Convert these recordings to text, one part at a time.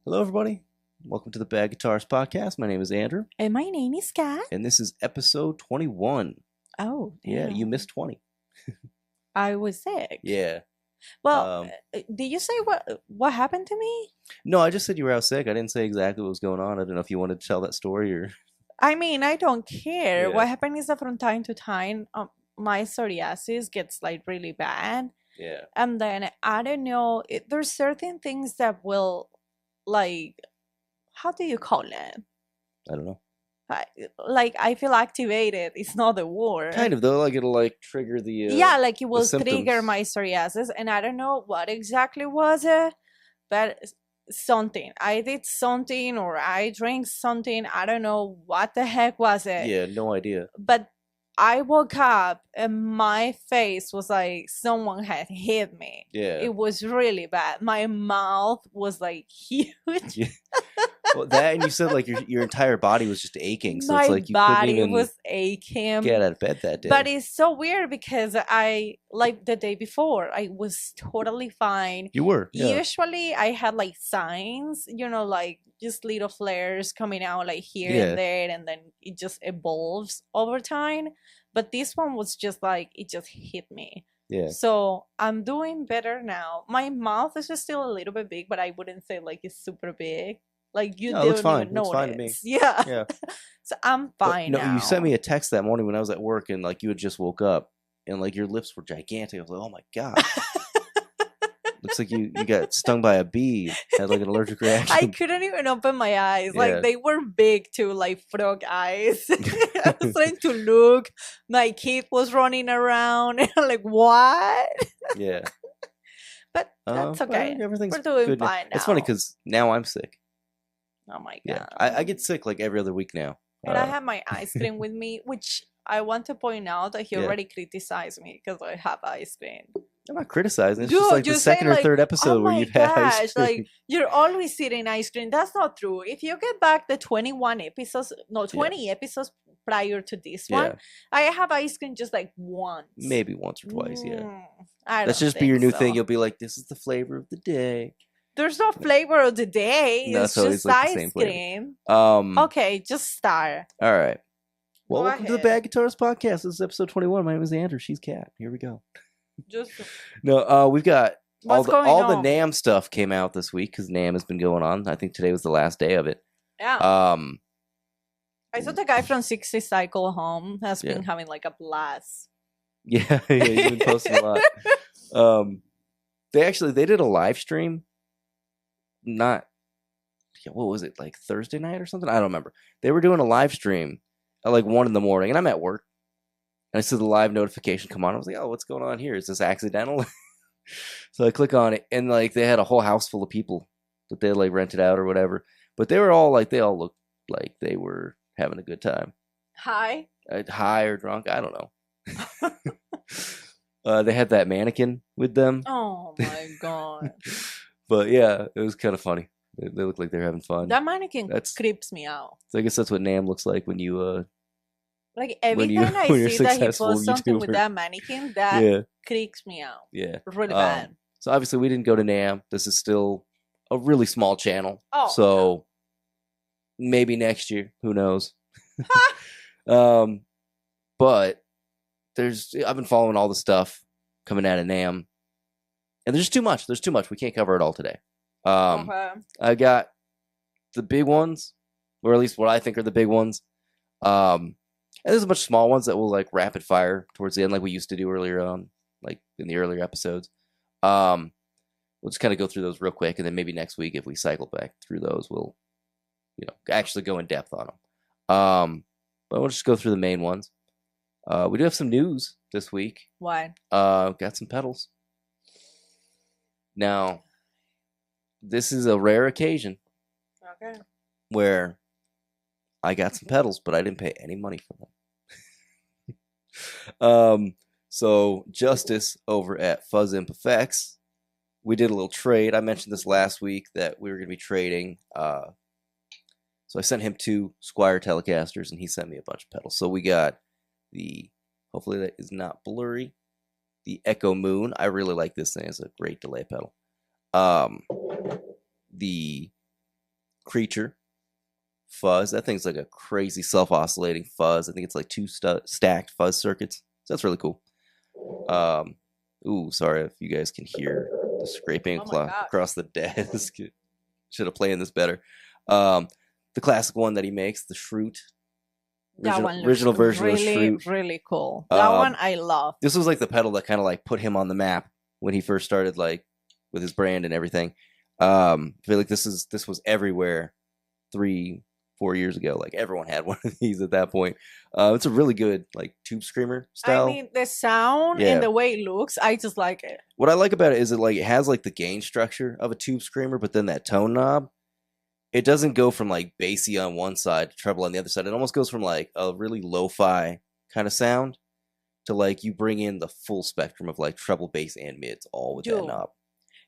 Hello, everybody. Welcome to the Bad Guitarist Podcast. My name is Andrew. And my name is Kat. And this is episode 21. Oh, yeah. damn. You missed 20. I was sick. Yeah. Well, did you say what happened to me? No, I just said you were out sick. I didn't say exactly what was going on. I don't know if you wanted to tell that story or... I mean, I don't care. Yeah. What happened is that from time to time, my psoriasis gets like really bad. Yeah. And then, I don't know, there's certain things that will, like, how do you call it? I don't know. Like, I feel activated. It's not the word. Kind of, though. Like, it'll, like, trigger the... yeah, like, it will symptoms. trigger my psoriasis. And I don't know what exactly was it, but something. I did something or I drank something. I don't know what the heck was it. Yeah, no idea. But I woke up and my face was like someone had hit me. Yeah. It was really bad. My mouth was like huge. Yeah. Well, that and you said like your entire body was just aching, so My it's like you body couldn't even was aching. get out of bed that day. But it's so weird because I, like the day before, I was totally fine. You were. Yeah. Usually I had like signs, you know, like just little flares coming out like here Yeah. and there, and then it just evolves over time. But this one was just like, it just hit me. Yeah. So I'm doing better now. My mouth is just still a little bit big, but I wouldn't say like it's super big. Like you No, it looks don't fine. even It looks fine to notice. me. Yeah. Yeah. So I'm fine no, now. you sent me a text that morning when I was at work, and like you had just woke up, and like your lips were gigantic. I was like, oh my god. Looks like you got stung by a bee. Had like an allergic reaction. I couldn't even open my eyes. Yeah. Like they were big too, like frog eyes. I was trying to look. My kid was running around, and I'm like, what? Yeah. But that's okay. Everything's We're doing good now. fine now. It's funny because now I'm sick. Oh my god. Yeah, I get sick like every other week now. And I have my ice cream with me, which I want to point out that he Yeah. already criticized me because I have ice cream. I'm not criticizing. It's Dude, just like you the say, second or like, third episode oh where my you've had ice gosh, cream. like you're always eating ice cream. That's not true. If you get back the 21 episodes, no, 20 episodes prior to this one, Yeah. I have ice cream just like once. Maybe once or twice, yeah. I Let's don't just be your new think thing. so. You'll be like, this is the flavor of the day. There's no flavor of the day. No, It's it's always just like the ice same flavor. cream. Okay, just start. all right. Well, Go welcome to the ahead. Bad Guitarist Podcast. This is episode 21. My name is Andrew. She's Kat. Here we go. Just No, we've got all What's going the on? NAMM stuff came out this week because NAMM has been going on. I think today was the last day of it. yeah. I saw the guy from 60 Cycle Home has Yeah. been having like a blast. Yeah, he's been posting a lot. They did a live stream. What was it, like Thursday night or something? I don't remember. They were doing a live stream at like 1 a.m, and I'm at work. And I see the live notification come on. I was like, oh, what's going on here? Is this accidental? So I click on it, and like they had a whole house full of people that they like rented out or whatever. But they all looked like they were having a good time. Hi. High or drunk, I don't know. They had that mannequin with them. Oh my god. But yeah, it was kind of funny. They look like they're having fun. That mannequin That's- creeps me out. So I guess that's what NAMM looks like when you Like every you- time I when you're see that he successful posts something with YouTuber. that mannequin, that yeah. creeps me out. Yeah. Really bad. So obviously we didn't go to NAMM. This is still a really small channel. Oh, So maybe next year, who knows? But I've been following all the stuff coming out of NAMM, and there's too much. There's too much. We can't cover it all today. Okay. I got the big ones, or at least what I think are the big ones. And there's a bunch of small ones that will like rapid fire towards the end, like we used to do earlier on, like in the earlier episodes. We'll just kind of go through those real quick, and then maybe next week, if we cycle back through those, we'll, actually go in depth on them. But we'll just go through the main ones. We do have some news this week. What? Got some pedals. Now, this is a rare occasion Okay. where I got some pedals, but I didn't pay any money for them. So Justice over at Fuzz Imp Effects, we did a little trade. I mentioned this last week that we were going to be trading. So I sent him 2 Squier Telecasters, and he sent me a bunch of pedals. So we got hopefully that is not blurry, the Echo Moon. I really like this thing. It's a great delay pedal. The Creature fuzz. That thing's like a crazy self-oscillating fuzz. I think it's like 2 stacked fuzz circuits. So that's really cool. Ooh, sorry if you guys can hear the scraping across the desk. Should have played this better. The classic one that he makes, the Shroot. Original version of the Shroot. Really cool. That one I love. This was like the pedal that kind of like put him on the map when he first started, like with his brand and everything. I feel like this was everywhere 3-4 years ago. Like everyone had one of these at that point. It's a really good like tube screamer style. I mean, the sound and the way it looks, I just like it. What I like about it is it has like the gain structure of a tube screamer, but then that tone knob, it doesn't go from like bassy on one side to treble on the other side. It almost goes from like a really lo-fi kind of sound to like you bring in the full spectrum of like treble, bass, and mids all with that knob.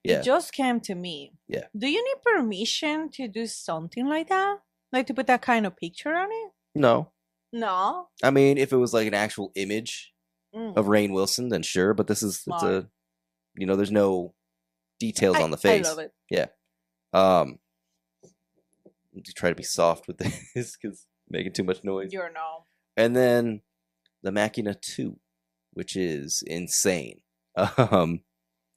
Yeah. It just came to me. Yeah. Do you need permission to do something like that? Like to put that kind of picture on it? No. No? I mean, if it was like an actual image of Rainn Wilson, then sure. But this is, it's a, there's no details on the face. I love it. Yeah. Try to be soft with this because making too much noise. You're no. And then the Machina 2, which is insane.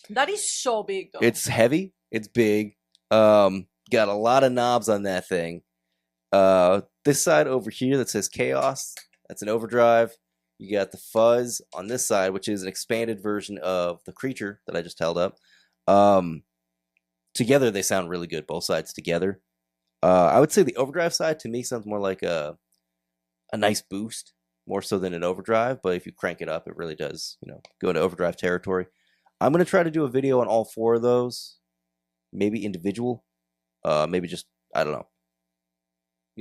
That is so big though. It's heavy. It's big. Got a lot of knobs on that thing. This side over here that says Chaos, that's an overdrive. You got the fuzz on this side, which is an expanded version of the Creature that I just held up. Together they sound really good, both sides together. I would say the overdrive side to me sounds more like a nice boost, more so than an overdrive. But if you crank it up, it really does, go into overdrive territory. I'm going to try to do a video on all 4 of those, maybe individual, maybe just, I don't know.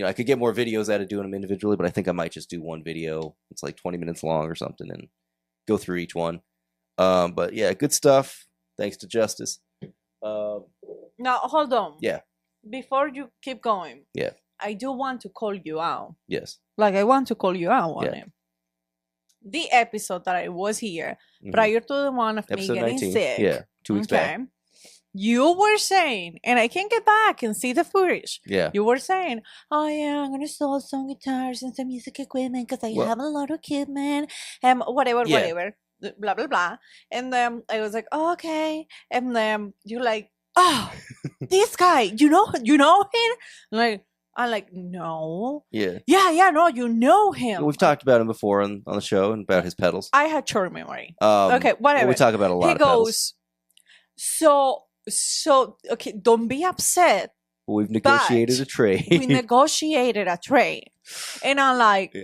I could get more videos out of doing them individually, but I think I might just do one video. It's like 20 minutes long or something and go through each one. But yeah, good stuff. Thanks to Justice. Now, hold on. Yeah. Before you keep going. Yeah. I do want to call you out. Yes. Like, I want to call you out on it. The episode that I was here, prior to the one of episode me getting 19. sick. Yeah, 2 weeks back. You were saying, and I can get back and see the footage. Yeah. You were saying, oh yeah, I'm going to install some guitars and some music equipment because I have a lot of equipment. Whatever, blah, blah, blah. And then I was like, oh, okay. And then you're like, oh, this guy, you know him? I'm like, no. Yeah. Yeah, no, you know him. We've talked about him before on the show and about his pedals. I had short memory. Okay, whatever. We talk about a lot of pedals. He goes, so, okay, don't be upset. We've negotiated a trade. We negotiated a trade. And I'm like,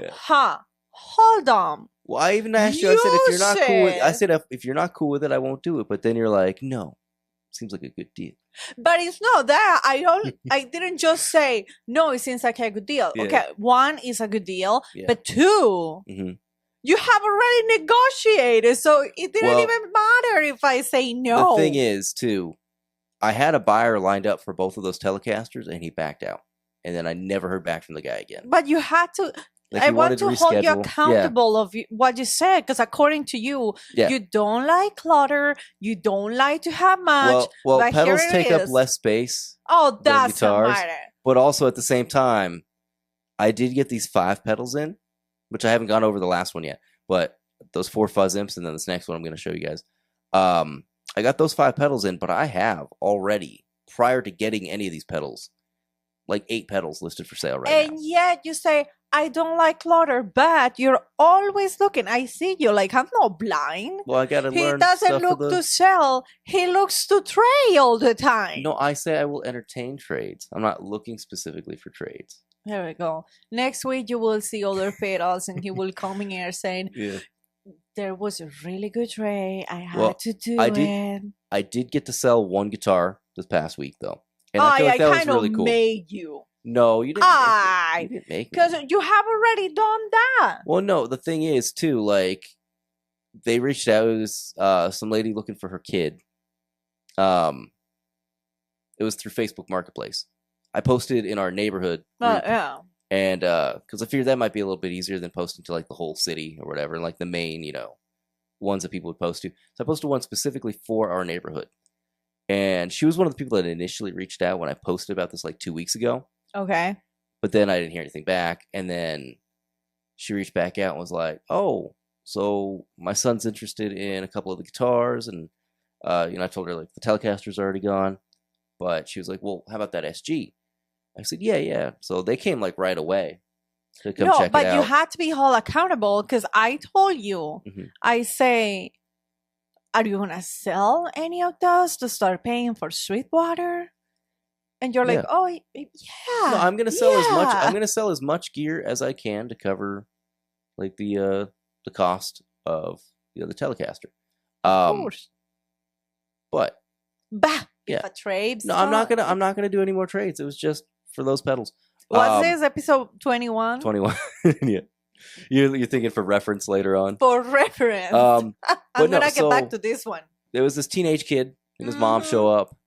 hold on. Well, I even asked you, I said, if you're not cool with it, I said, if you're not cool with it, I won't do it. But then you're like, no, seems like a good deal. But it's not that. I didn't just say, no, it seems like a good deal. Yeah. Okay, 1 is a good deal, but 2, you have already negotiated, so it didn't even matter if I say no. The thing is, too, I had a buyer lined up for both of those Telecasters, and he backed out. And then I never heard back from the guy again. But you had to... Like I want to hold you accountable of what you said, because according to you, you don't like clutter, you don't like to have much. Well, pedals take up less space. Oh, that's guitars. But also at the same time, I did get these 5 pedals in, which I haven't gone over the last one yet. But those 4 fuzz imps, and then this next one I'm going to show you guys. I got those 5 pedals in, but I have already, prior to getting any of these pedals, like 8 pedals listed for sale right now. And yet you say, I don't like clutter, but you're always looking. I see you. Like, I'm not blind. Well, I got to learn. He doesn't look to sell. He looks to trade all the time. No, I say I will entertain trades. I'm not looking specifically for trades. There we go. Next week, you will see other pedals, and he will come in here saying, there was a really good trade. I had to do it. I did get to sell 1 guitar this past week, though. And I feel like that was really cool. Made you. No, you didn't make it. You didn't make it. Because you have already done that. Well, no, the thing is, too, like, they reached out. It was some lady looking for her kid. It was through Facebook Marketplace. I posted in our neighborhood group. And because I figured that might be a little bit easier than posting to, like, the whole city or whatever, like the main, ones that people would post to. So I posted one specifically for our neighborhood. And she was one of the people that initially reached out when I posted about this like 2 weeks ago. Okay. But then I didn't hear anything back. And then she reached back out and was like, oh, so my son's interested in a couple of the guitars. And, I told her like the Telecaster's already gone. But she was like, well, how about that SG? I said, yeah. So they came like right away to come check it out. No, but you had to be held accountable because I told you, I say, are you going to sell any of those to start paying for Sweetwater? And you're like, oh, yeah. No, I'm going to sell as much. I'm going to sell as much gear as I can to cover like the cost of the Telecaster. Of course. But if a trade. No, I'm not gonna do any more trades. It was just for those pedals. What's this, episode 21? 21. Yeah. You're thinking for reference later on. For reference. I'm gonna get back to this one. There was this teenage kid and his mom show up.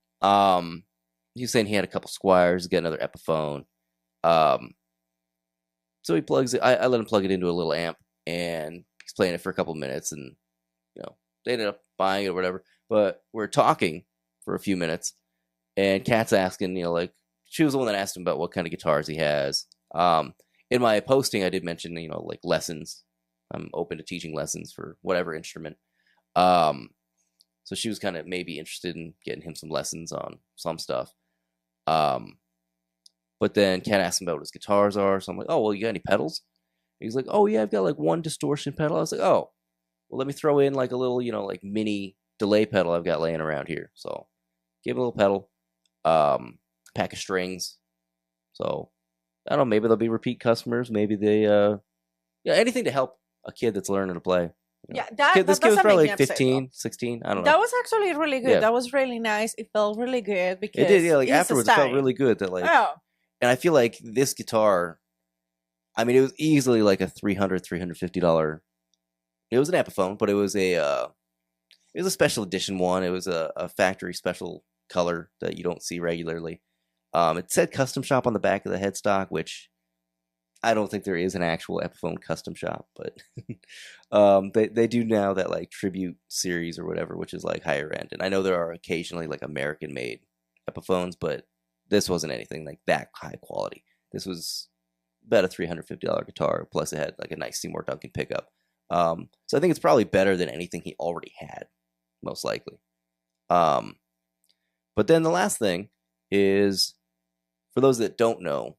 He was saying he had a couple Squires, get another Epiphone. So he plugs it. I let him plug it into a little amp, and he's playing it for a couple minutes, and they ended up buying it or whatever. But we're talking for a few minutes, and Kat's asking, like, she was the one that asked him about what kind of guitars he has. In my posting, I did mention, like lessons. I'm open to teaching lessons for whatever instrument. So she was kind of maybe interested in getting him some lessons on some stuff. But then Kat asked him about what his guitars are. So I'm like, oh, well, you got any pedals? And he's like, oh, yeah, I've got like one distortion pedal. I was like, oh, well, let me throw in like a little, like mini delay pedal I've got laying around here. So gave him a little pedal, pack of strings. So I don't know, maybe they'll be repeat customers. Maybe they, anything to help a kid that's learning to play. Yeah, this kid was probably like 15, 16. I don't know. That was actually really good. Yeah. That was really nice. It felt really good because it did. Yeah, like afterwards, it felt really good. That like, and I feel like this guitar. I mean, it was easily like a $350. It was an Epiphone, but it was a special edition one. It was a factory special color that you don't see regularly. It said custom shop on the back of the headstock, which I don't think there is an actual Epiphone custom shop, but they do now that like tribute series or whatever, which is like higher end. And I know there are occasionally like American made Epiphones, but this wasn't anything like that high quality. This was about a $350 guitar, plus it had like a nice Seymour Duncan pickup. So I think it's probably better than anything he already had, most likely. But then the last thing is, for those that don't know,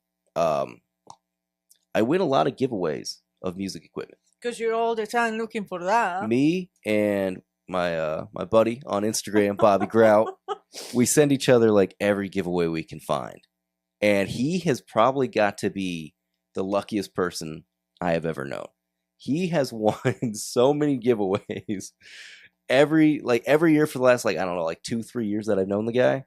I win a lot of giveaways of music equipment. Because you're all the time looking for that. Me and my buddy on Instagram, Bobby Grout, we send each other like every giveaway we can find. And he has probably got to be the luckiest person I have ever known. He has won so many giveaways every year for the last, like, I don't know, like 2-3 years that I've known the guy.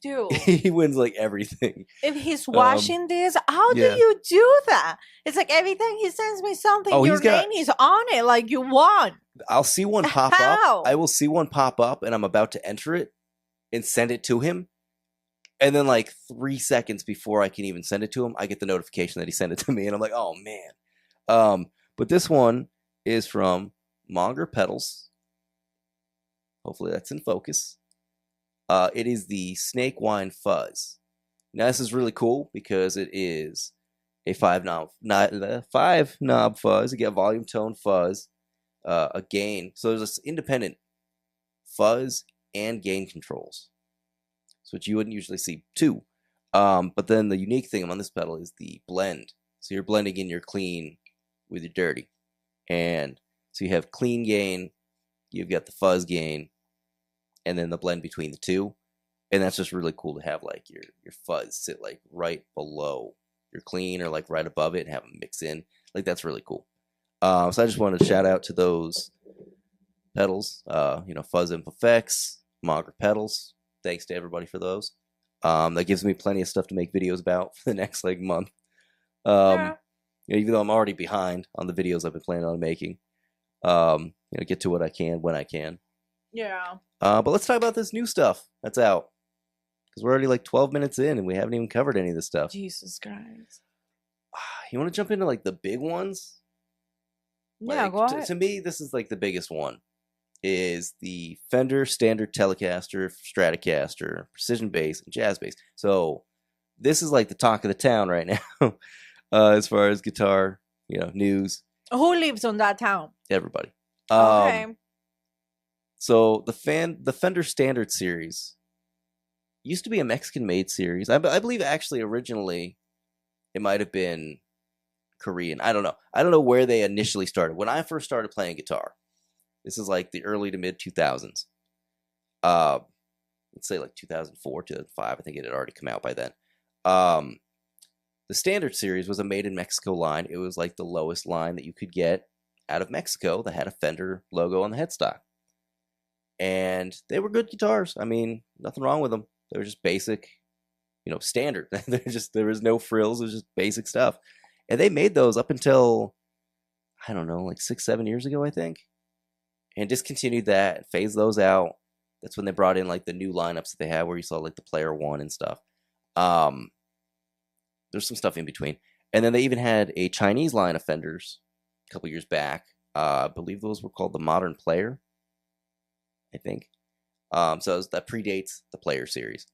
Dude, he wins like everything. If he's watching this, how do you do that? It's like every time he sends me something, your name is on it, like you won. I'll see one pop up. I will see one pop up, and I'm about to enter it and send it to him. And then, like 3 seconds before I can even send it to him, I get the notification that he sent it to me, and I'm like, oh man. But this one is from Monger Pedals. Hopefully that's in focus. It is the Snake Wine Fuzz. Now this is really cool because it is a 5-knob fuzz. You get volume, tone, fuzz, a gain. So there's this independent fuzz and gain controls. So which you wouldn't usually see too. But then the unique thing on this pedal is the blend. So you're blending in your clean with your dirty. And so you have clean gain, you've got the fuzz gain, and then the blend between the two. And that's just really cool to have like your fuzz sit like right below your clean or like right above it and have them mix in. Like that's really cool. So I just wanted to shout out to those pedals, Fuzz and Perfects, Monger Pedals. Thanks to everybody for those. That gives me plenty of stuff to make videos about for the next like month. Even though I'm already behind on the videos I've been planning on making, get to what I can when I can. Yeah. But let's talk about this new stuff that's out, because we're already like 12 minutes in and we haven't even covered any of this stuff. Jesus Christ. You want to jump into like the big ones? Yeah, like, go ahead. To me, this is like the biggest one. is the Fender Standard Telecaster, Stratocaster, Precision Bass, and Jazz Bass. So this is like the talk of the town right now, as far as guitar, news. Who lives on that town? Everybody. Okay. So the Fender Standard series used to be a Mexican-made series. I believe actually originally it might have been Korean. I don't know. I don't know where they initially started. When I first started playing guitar, this is like the early to mid 2000s. Let's say like 2004, 2005. I think it had already come out by then. The Standard series was a made in Mexico line. It was like the lowest line that you could get out of Mexico that had a Fender logo on the headstock. And they were good guitars. I mean, nothing wrong with them. They were just basic, standard. There was no frills. It was just basic stuff. And they made those up until, I don't know, like 6-7 years ago, I think. And discontinued that, and phased those out. That's when they brought in like the new lineups that they had where you saw like the Player One and stuff. There's some stuff in between. And then they even had a Chinese line of Fenders a couple years back. I believe those were called the Modern Player, I think. So that predates the Player series.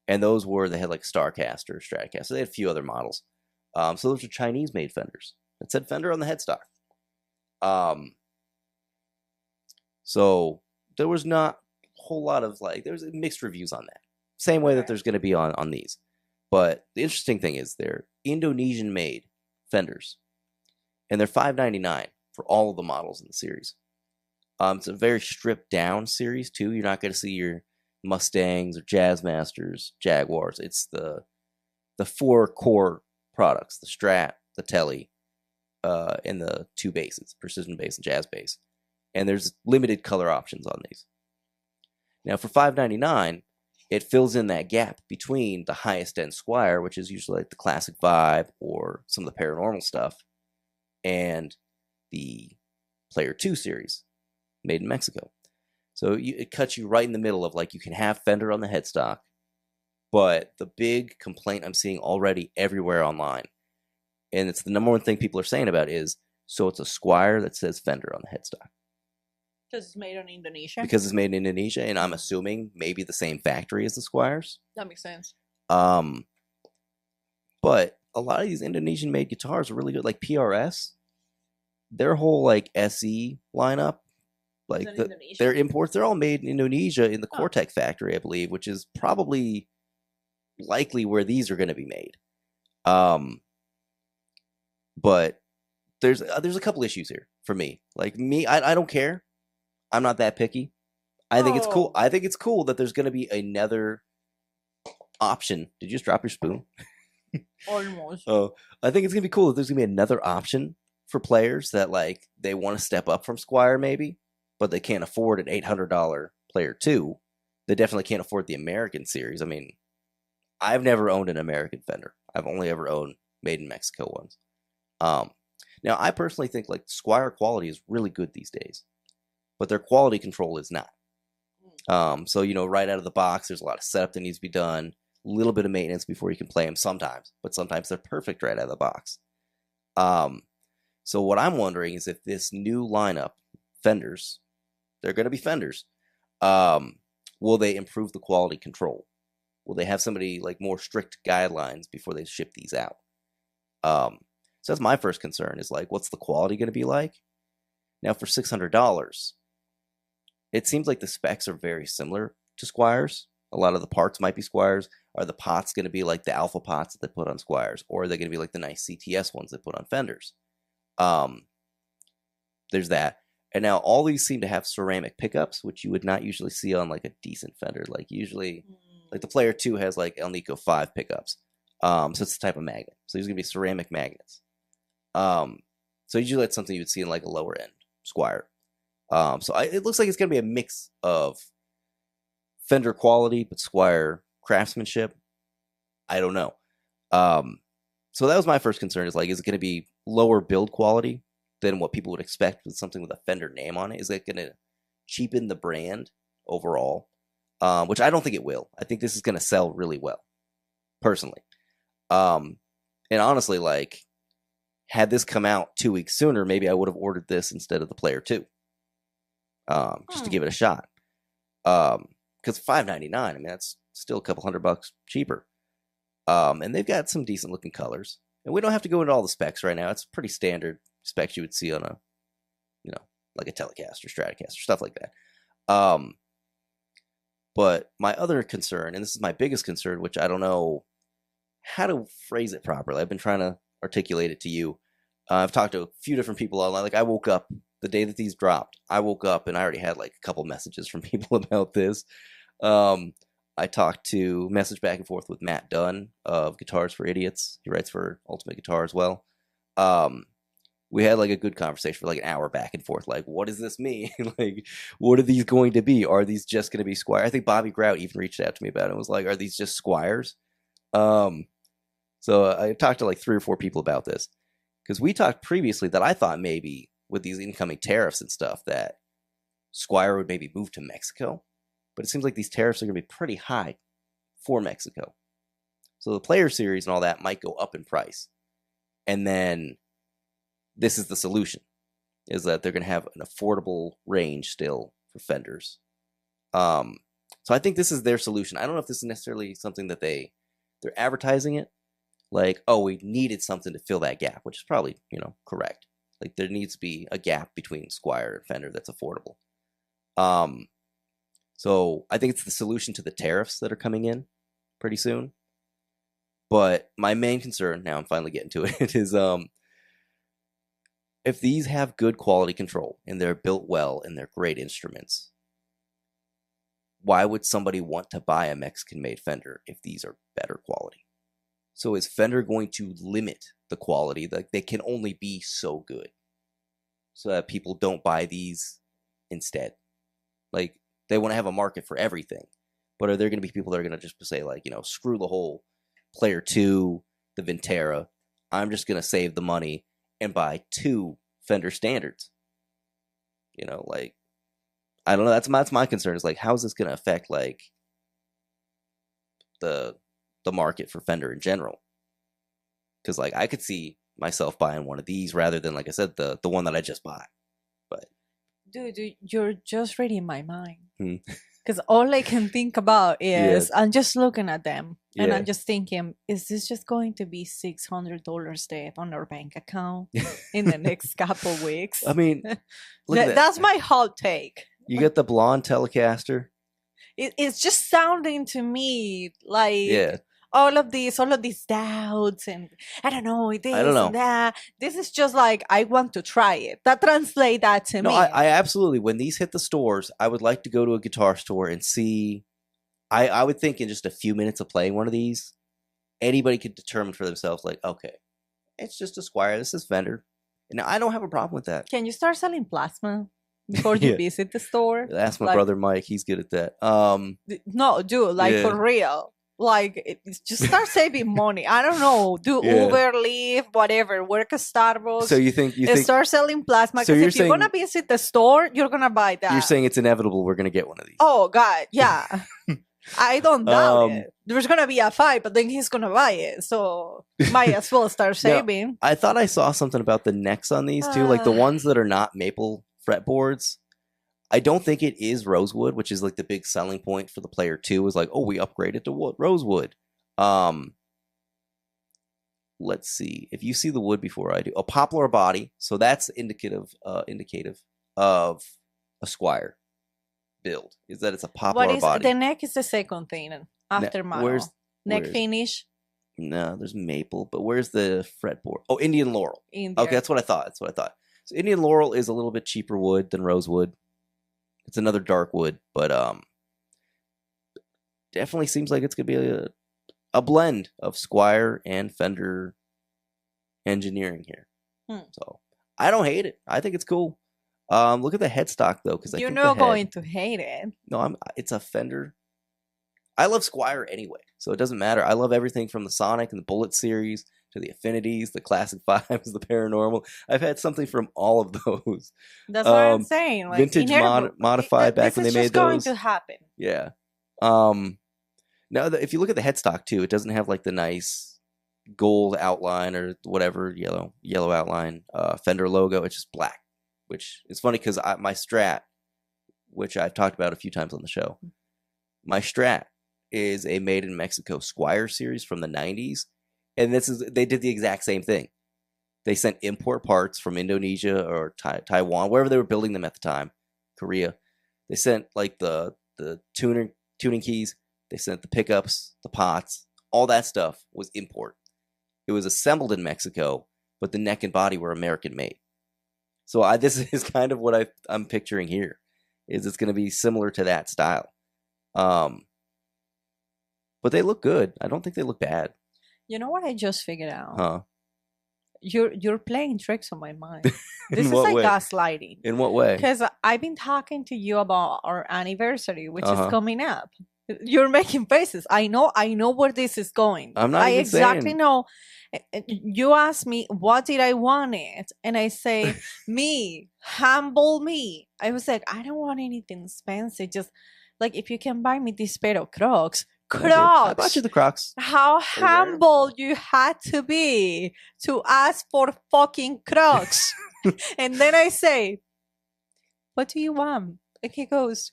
And those they had like Starcaster, Stratocaster. They had a few other models. So those are Chinese-made Fenders. It said Fender on the headstock. So there was not a whole lot of there was mixed reviews on that. Same way that there's going to be on these. But the interesting thing is they're Indonesian-made Fenders. And they're $599 for all of the models in the series. It's a very stripped down series too. You're not going to see your Mustangs or Jazzmasters, Jaguars. It's the 4 core products: the Strat, the Tele, and the 2 basses, Precision Bass and Jazz Bass. And there's limited color options on these. Now for $599, it fills in that gap between the highest end Squier, which is usually like the Classic Vibe or some of the Paranormal stuff, and the Player 2 series, made in Mexico. So it cuts you right in the middle of you can have Fender on the headstock, but the big complaint I'm seeing already everywhere online, and it's the number one thing people are saying about is, so it's a Squier that says Fender on the headstock. Because it's made in Indonesia? Because it's made in Indonesia, and I'm assuming maybe the same factory as the Squiers. That makes sense. But a lot of these Indonesian-made guitars are really good. Like PRS, their whole SE lineup, their imports, they're all made in Indonesia in the Cortec factory, I believe, which is probably likely where these are going to be made. But there's a couple issues here for me. I don't care. I'm not that picky. I think it's cool. I think it's cool that there's going to be another option. Did you just drop your spoon? Almost. Oh, I think it's going to be cool that there's going to be another option for players that they want to step up from Squier maybe, but they can't afford an $800 Player 2. They definitely can't afford the American series. I mean, I've never owned an American Fender. I've only ever owned made in Mexico ones. Now, I personally think Squier quality is really good these days, but their quality control is not. So, right out of the box, there's a lot of setup that needs to be done, a little bit of maintenance before you can play them sometimes, but sometimes they're perfect right out of the box. So what I'm wondering is if this new lineup, Fenders, they're going to be Fenders, will they improve the quality control? Will they have somebody more strict guidelines before they ship these out? So that's my first concern is what's the quality going to be like? Now for $600, it seems like the specs are very similar to Squiers. A lot of the parts might be Squiers. Are the pots going to be like the Alpha pots that they put on Squiers? Or are they going to be like the nice CTS ones they put on Fenders? There's that. And now all these seem to have ceramic pickups, which you would not usually see on a decent Fender. Usually, the Player 2 has El Nico 5 pickups. So it's the type of magnet. So there's going to be ceramic magnets. So usually that's something you would see in a lower end Squier. It looks like it's going to be a mix of Fender quality, but Squier craftsmanship. I don't know. So that was my first concern is it going to be lower build quality than what people would expect with something with a Fender name on it? Is it going to cheapen the brand overall? Which I don't think it will. I think this is going to sell really well, personally. And honestly, had this come out 2 weeks sooner, maybe I would have ordered this instead of the Player 2. just to give it a shot. Because $5.99, I mean, that's still a couple $100 cheaper. And they've got some decent looking colors. And we don't have to go into all the specs right now. It's pretty standard specs you would see on a, like a Telecaster, Stratocaster, stuff like that. But my other concern, and this is my biggest concern, which I don't know how to phrase it properly. I've been trying to articulate it to you. I've talked to a few different people online. Like, I woke up the day that these dropped. I woke up and I already had like a couple messages from people about this. I talked to message back and forth with Matt Dunn of Guitars for Idiots. He writes for Ultimate Guitar as well. We had like a good conversation for like an hour back and forth. Like, what does this mean? Like, what are these going to be? Are these just going to be Squire? I think Bobby Grout even reached out to me about it and was like, are these just Squires? So I talked to like 3 or 4 people about this, because we talked previously that I thought maybe with these incoming tariffs and stuff that Squire would maybe move to Mexico. But it seems like these tariffs are going to be pretty high for Mexico. So the Player Series and all that might go up in price. And then this is the solution, is that they're going to have an affordable range still for Fenders. So I think this is their solution. I don't know if this is necessarily something that they're advertising it. Like, oh, we needed something to fill that gap, which is probably, correct. Like, there needs to be a gap between Squire and Fender that's affordable. So I think it's the solution to the tariffs that are coming in pretty soon. But my main concern, now I'm finally getting to it, is if these have good quality control and they're built well and they're great instruments, why would somebody want to buy a Mexican-made Fender if these are better quality? So is Fender going to limit the quality? Like, they can only be so good so that people don't buy these instead? Like, they want to have a market for everything. But are there going to be people that are going to just say, like, screw the whole Player 2, the Vintera, I'm just going to save the money and buy 2 Fender Standards? Like, I don't know. That's my concern, is like, how is this going to affect like the market for Fender in general? Because like, I could see myself buying one of these rather than, like I said, the one that I just bought. But dude, you're just reading my mind. Because all I can think about is I'm just looking at them and I'm just thinking, is this just going to be $600 debt on our bank account in the next couple weeks? I mean, that's my hot take. You get the blonde Telecaster. It's just sounding to me like all of these doubts and I don't know and that. This is just like, I want to try it. That translate that to me. No, I absolutely. When these hit the stores, I would like to go to a guitar store and see. I would think in just a few minutes of playing one of these, anybody could determine for themselves, like, okay, it's just a Squire. This is Fender. And I don't have a problem with that. Can you start selling plasma before you visit the store? Ask my brother Mike. He's good at that. No, dude, for real. Like, just start saving money. I don't know. Do Uber, Lyft, whatever. Work at Starbucks. So you think start selling plasma? Because if you're gonna visit the store, you're gonna buy that. You're saying it's inevitable we're gonna get one of these? Oh God, yeah. I don't doubt it. There's gonna be a fight, but then he's gonna buy it. So might as well start saving. Now, I thought I saw something about the necks on these too, like the ones that are not maple fretboards. I don't think it is rosewood, which is like the big selling point for the Player 2, is like, oh, we upgraded to rosewood. Let's see. If you see the wood before I do. A poplar body. So that's indicative of a Squire build. Is that it's a poplar body. The neck is the second thing after model. Neck finish. No, there's maple, but where's the fretboard? Oh, Indian laurel. Okay, that's what I thought. So Indian laurel is a little bit cheaper wood than rosewood. It's another dark wood, but definitely seems like it's gonna be a blend of Squire and Fender engineering here. So I don't hate it. I think it's cool. Look at the headstock though, because you're not going to hate it. No, it's a Fender. I love Squire anyway, so it doesn't matter. I love everything from the Sonic and the Bullet series to the Affinities, the Classic 5s, the Paranormal. I've had something from all of those. That's what I'm saying. Like, vintage modified back when they made those. This is just going to happen. Yeah. Now, if you look at the headstock too, it doesn't have like the nice gold outline or whatever, yellow outline, Fender logo. It's just black, which is funny because my Strat which I've talked about a few times on the show. My Strat is a made in Mexico Squire series from the 90s. And they did the exact same thing. They sent import parts from Indonesia or Taiwan, wherever they were building them at the time, Korea. They sent like the tuning keys. They sent the pickups, the pots, all that stuff was import. It was assembled in Mexico, but the neck and body were American made. So this is kind of what I'm picturing here. Is it's going to be similar to that style. But they look good. I don't think they look bad. You know what I just figured out? Huh? You're playing tricks on my mind. This is like way? Gaslighting. In what way? Because I've been talking to you about our anniversary, which is coming up. You're making faces. I know where this is going. I'm not. I exactly saying. know. You asked me what did I want it, and I say me, humble me. I was like, I don't want anything expensive. Just like if you can buy me this pair of Crocs. I bought you the Crocs. How humble you had to be to ask for fucking Crocs. And then I say, what do you want? And he goes,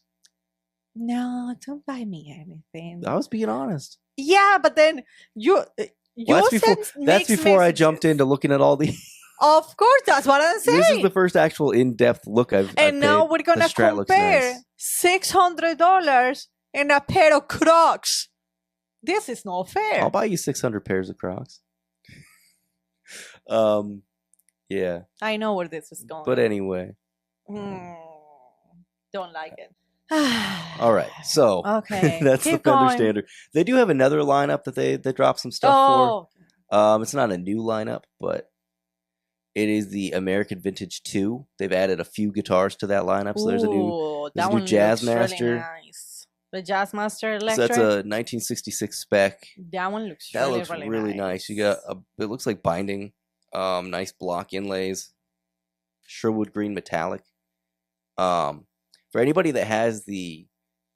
no, don't buy me anything. I was being honest. Yeah, but then that's before I jumped into looking at all the. Of course, that's what I'm saying. This is the first actual in-depth look I've. And now we're gonna compare $600 and a pair of Crocs. This is not fair. I'll buy you 600 pairs of Crocs. Yeah. I know where this is going. But anyway. Don't like it. All right. So okay. That's the Fender standard. They do have another lineup that they dropped some stuff for. It's not a new lineup, but it is the American Vintage 2. They've added a few guitars to that lineup. So there's a new Jazzmaster. Really nice. The Jazzmaster electric. So that's a 1966 spec. That one looks really nice. You got it looks like binding. Nice block inlays. Sherwood green metallic. For anybody that has the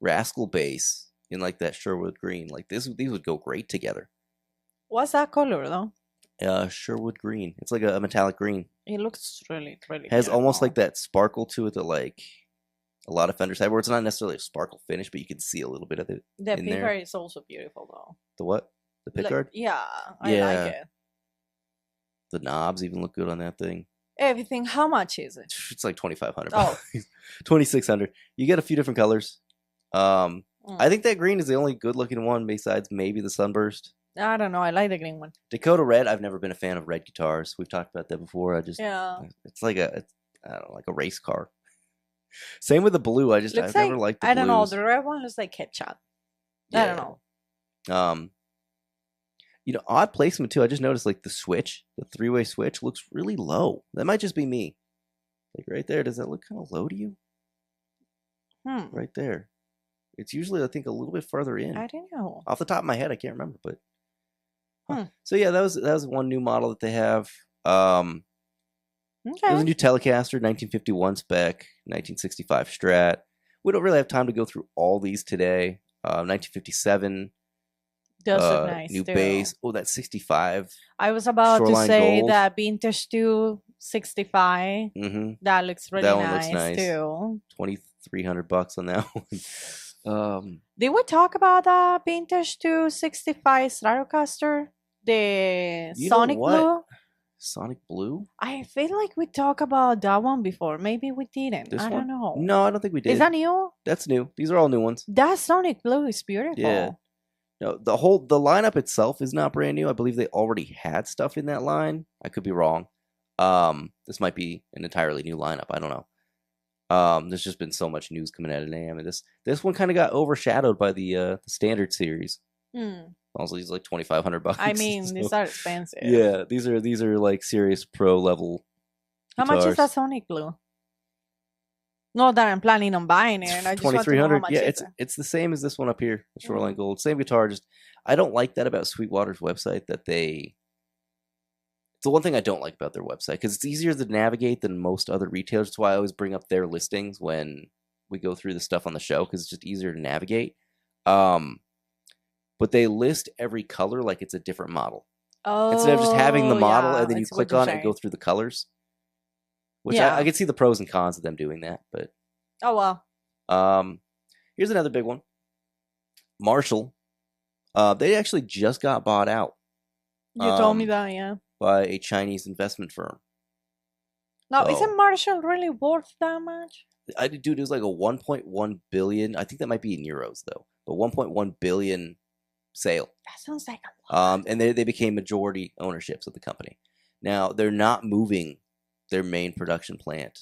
Rascal bass in like that Sherwood green, like these would go great together. What's that color though? Sherwood green. It's like a metallic green. It looks really has beautiful. Almost like that sparkle to it that like a lot of Fenders have, where it's not necessarily a sparkle finish, but you can see a little bit of it. The pickguard is also beautiful though. The what? The pickguard? Yeah, I like it. The knobs even look good on that thing. Everything. How much is it? It's like $2,500. Oh, $2,600. You get a few different colors. I think that green is the only good-looking one besides maybe the Sunburst. I don't know. I like the green one. Dakota Red. I've never been a fan of red guitars. We've talked about that before. It's like I don't know, like a race car. Same with the blue. I've never liked the blues. I don't know. The red one looks like ketchup. Yeah. I don't know. Odd placement too. I just noticed like the switch, the 3-way switch looks really low. That might just be me. Like right there, does that look kind of low to you? Right there. It's usually, I think, a little bit further in. I don't know. Off the top of my head, I can't remember, but. So yeah, that was one new model that they have. Okay. There's a new Telecaster, 1951 spec, 1965 Strat. We don't really have time to go through all these today. 1957. Does look nice. New bass. Oh, that 65. I was about Shoreline to say Gold. that Vintage 2 65. That looks really nice too. $2,300 on that one. Did we talk about the Vintage 2 65 Stratocaster? The Sonic Blue? Sonic Blue? I feel like we talked about that one before. Maybe we didn't. I don't know. No, I don't think we did. Is that new? That's new. These are all new ones. That Sonic Blue is beautiful. Yeah. No, the lineup itself is not brand new. I believe they already had stuff in that line. I could be wrong. This might be an entirely new lineup. I don't know. There's just been so much news coming out of NAMM, and this one kind of got overshadowed by the standard series. Also, these are like $2,500. I mean, these are expensive. Yeah, these are like serious pro level. How much is that Sonic Blue? Not that I'm planning on buying it. And I just want to know how much it's the same as this one up here, the Shoreline Gold. Same guitar. Just I don't like that about Sweetwater's website. It's the one thing I don't like about their website because it's easier to navigate than most other retailers. That's why I always bring up their listings when we go through the stuff on the show because it's just easier to navigate. But they list every color like it's a different model. Instead of just having the model and then you click on it and go through the colors. Which I can see the pros and cons of them doing that, but oh well. Here's another big one. Marshall. They actually just got bought out. You told me that, yeah. By a Chinese investment firm. Now, isn't Marshall really worth that much? Dude, it was like a 1.1 billion. I think that might be in euros though. But 1.1 billion sale. That sounds like a lot. And they became majority ownerships of the company. Now they're not moving their main production plant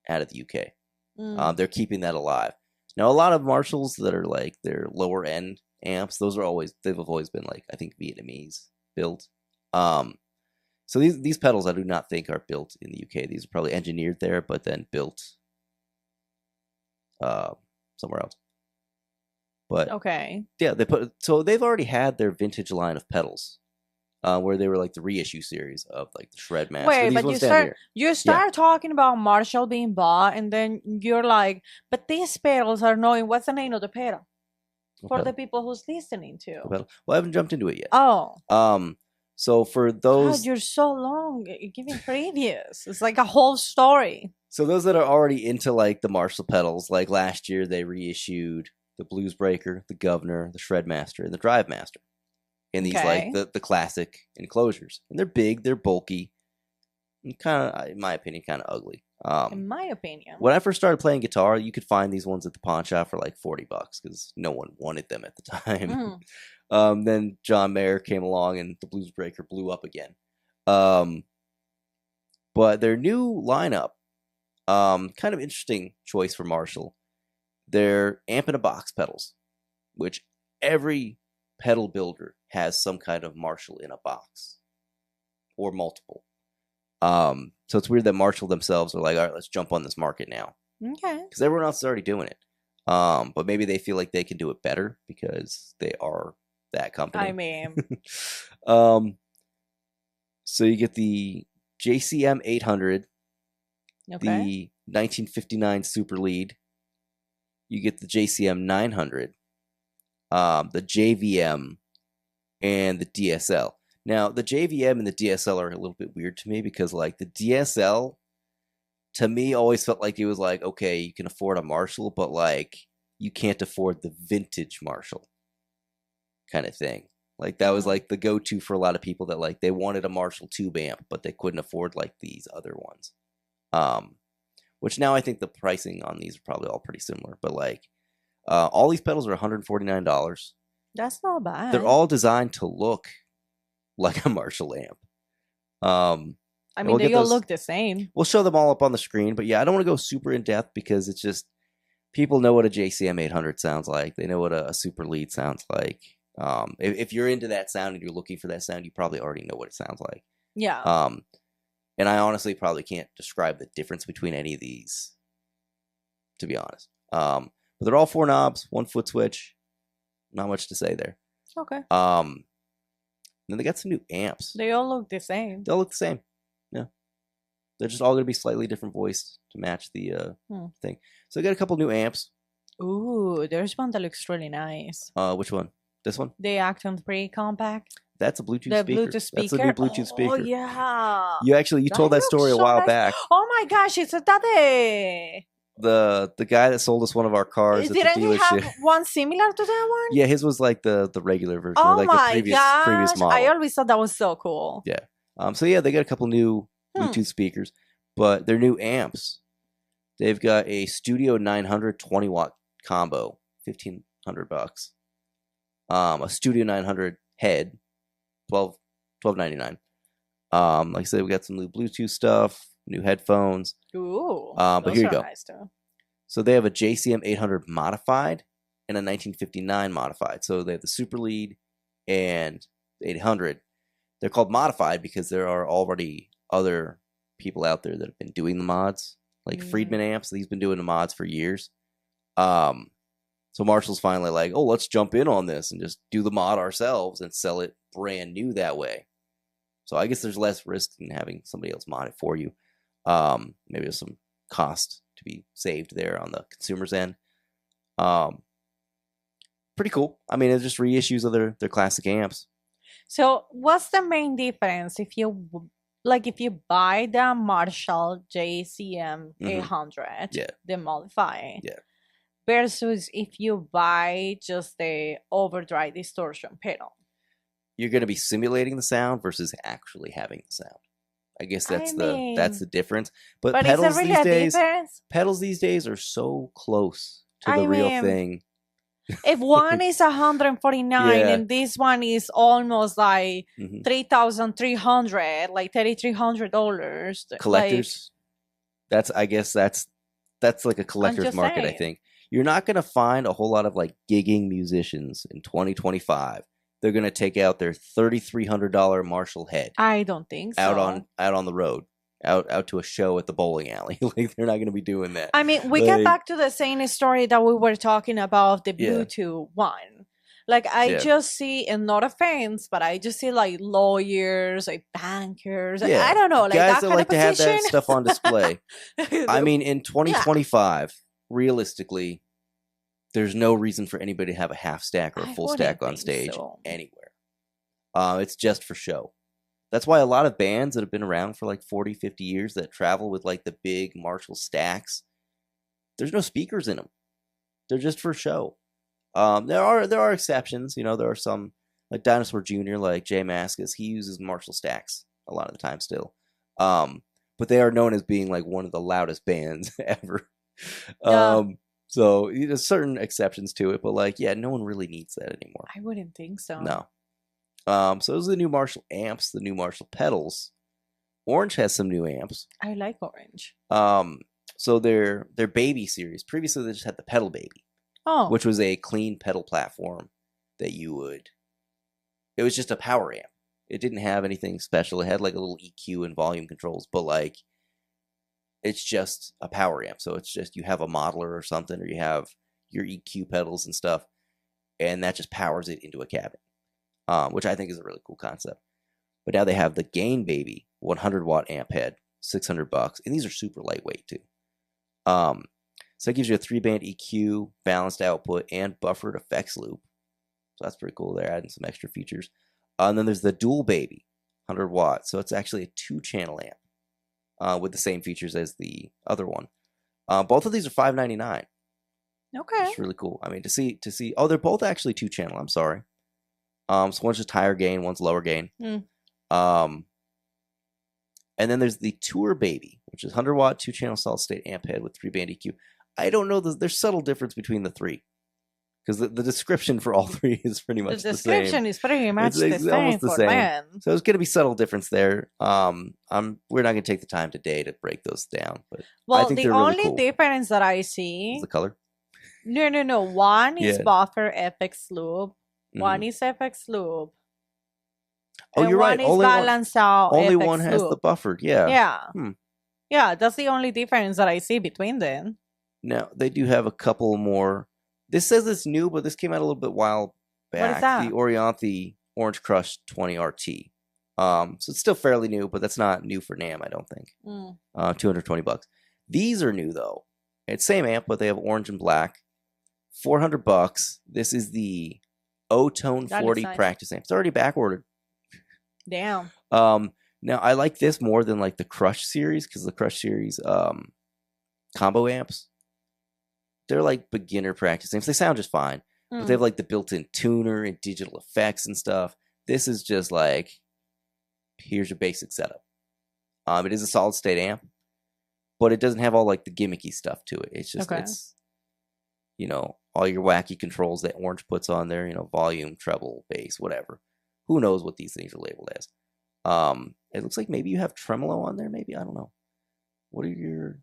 out of the UK. They're keeping that alive. Now a lot of Marshalls that are like their lower end amps, they've always been like, I think, Vietnamese built. So these pedals I do not think are built in the UK. These are probably engineered there, but then built somewhere else. But okay, yeah, they've already had their vintage line of pedals, where they were like the reissue series of like the Shred Master. Wait, but you start talking about Marshall being bought, and then you're like, but these pedals are knowing what's the name of the pedal for the people who's listening to. Well, I haven't jumped into it yet. Oh. So for those, God, you're so long giving previews. It's like a whole story. So those that are already into like the Marshall pedals, like last year they reissued the Blues Breaker, the Governor, the Shred Master, and the Drive Master in these like the classic enclosures. And they're big, they're bulky, and kind of, in my opinion, kind of ugly. In my opinion, when I first started playing guitar, you could find these ones at the pawn shop for like $40 because no one wanted them at the time. Then John Mayer came along and the Blues Breaker blew up again. But their new lineup, kind of interesting choice for Marshall. They're amp in a box pedals, which every pedal builder has some kind of Marshall in a box or multiple. So it's weird that Marshall themselves are like, all right, let's jump on this market now. Okay. Because everyone else is already doing it. But maybe they feel like they can do it better because they are that company. I mean. So you get the JCM 800, the 1959 Super Lead. You get the JCM 900, the JVM, and the DSL. Now, the JVM and the DSL are a little bit weird to me because, like, the DSL, to me, always felt like it was like, okay, you can afford a Marshall, but, like, you can't afford the vintage Marshall kind of thing. Like, that was, like, the go-to for a lot of people that, like, they wanted a Marshall tube amp, but they couldn't afford, like, these other ones. Which now I think the pricing on these are probably all pretty similar. But, like, all these pedals are $149. That's not bad. They're all designed to look like a Marshall amp. I mean, they all look the same. We'll show them all up on the screen. But, yeah, I don't want to go super in-depth because it's just people know what a JCM 800 sounds like. They know what a Super Lead sounds like. If you're into that sound and you're looking for that sound, you probably already know what it sounds like. Yeah. And I honestly probably can't describe the difference between any of these, to be honest. But they're all 4 knobs, 1 foot switch. Not much to say there. Okay. Then they got some new amps. They all look the same. They all look the same. Yeah. They're just all going to be slightly different voiced to match the thing. So they got a couple new amps. Ooh, there's one that looks really nice. Which one? This one? The Acton 3 compact. That's a Bluetooth speaker. Bluetooth speaker. That's a new Bluetooth speaker. Oh, yeah. You told that story a while back. Oh, my gosh. It's a tate. The guy that sold us one of our cars at the dealership. Didn't he have one similar to that one? Yeah, his was like the regular version. Oh, like my the gosh. previous model. I always thought that was so cool. Yeah. So, yeah, they got a couple new Bluetooth speakers. But they're new amps. They've got a Studio 900 20-watt combo, $1,500. A Studio 900 head, $12.99. Like I said, we got some new Bluetooth stuff, new headphones. Ooh, but here you go. Nice too. So they have a JCM 800 modified and a 1959 modified. So they have the Super Lead and the 800. They're called modified because there are already other people out there that have been doing the mods, like Friedman amps. He's been doing the mods for years. So Marshall's finally like, oh, let's jump in on this and just do the mod ourselves and sell it brand new that way. So I guess there's less risk in having somebody else mod it for you. Maybe there's some cost to be saved there on the consumer's end. Pretty cool. I mean, it's just reissues of their classic amps. So what's the main difference if you buy the Marshall JCM 800, the modified, versus if you buy just the overdrive distortion pedal? You're going to be simulating the sound versus actually having the sound. I guess that's the difference. But pedals is there really pedals these days are so close to the real thing. If one is 149 and this one is almost like $3,300, like $3,300, collectors. Like, I guess that's like a collector's market. I think you're not going to find a whole lot of like gigging musicians in 2025. They're going to take out their $3,300 Marshall head. I don't think so. Out on the road. Out to a show at the bowling alley. Like, they're not going to be doing that. I mean, we get back to the same story that we were talking about, the Bluetooth one. Like, I just see, and not offense, but I just see like lawyers, like bankers. Yeah. I don't know, like guys that like to have that stuff on display. I mean, in 2025, realistically, there's no reason for anybody to have a half stack or a full stack on stage anywhere. It's just for show. That's why a lot of bands that have been around for like 40, 50 years that travel with like the big Marshall stacks, there's no speakers in them. They're just for show. There are exceptions. You know, there are some, like Dinosaur Jr., like Jay Mascis, he uses Marshall stacks a lot of the time still. But they are known as being like one of the loudest bands ever. So there's certain exceptions to it, but like, yeah, no one really needs that anymore. I wouldn't think so. No. So those are the new Marshall amps, the new Marshall pedals. Orange has some new amps. I like Orange. So their Baby series. Previously, they just had the Pedal Baby, which was a clean pedal platform that it was just a power amp. It didn't have anything special. It had like a little EQ and volume controls, but like, it's just a power amp. So it's just, you have a modeler or something, or you have your EQ pedals and stuff, and that just powers it into a cabin. Which I think is a really cool concept. But now they have the Gain Baby 100-watt amp head, $600, and these are super lightweight too. So it gives you a 3-band EQ, balanced output, and buffered effects loop. So that's pretty cool. They're adding some extra features. And then there's the Dual Baby 100 watts. So it's actually a 2-channel amp with the same features as the other one. Both of these are $599. Okay, it's really cool. I mean, to see. Oh, they're both actually 2-channel. I'm sorry. So one's just higher gain, one's lower gain. And then there's the Tour Baby, which is 100-watt 2-channel solid state amp head with 3-band EQ. I don't know. There's subtle difference between the three, because the description for all three is pretty much the same. The description is pretty much the same. Almost the same. Men. So there's going to be subtle difference there. We're not going to take the time today to break those down. But I think the only really cool. difference that I see is the color. No. One is buffer FX loop. One is FX loop. Oh, you're right. Only one has the buffered. Yeah. Yeah. Yeah, that's the only difference that I see between them. Now, they do have a couple more. This says it's new, but this came out a little bit while back. What is that? The Orianthi Orange Crush 20 RT. So it's still fairly new, but that's not new for NAMM, I don't think. $220. These are new, though. It's same amp, but they have orange and black. $400. This is the O-Tone 40 practice amp. It's already back ordered. Damn. Now I like this more than like the Crush series, because the Crush series combo amps, they're like beginner practice amps. They sound just fine, but they have like the built-in tuner and digital effects and stuff. This is just like, here's your basic setup. It is a solid state amp, but it doesn't have all like the gimmicky stuff to it. It's just it's, you know, all your wacky controls that Orange puts on there, you know, volume, treble, bass, whatever. Who knows what these things are labeled as. It looks like maybe you have tremolo on there, maybe. I don't know. What are your...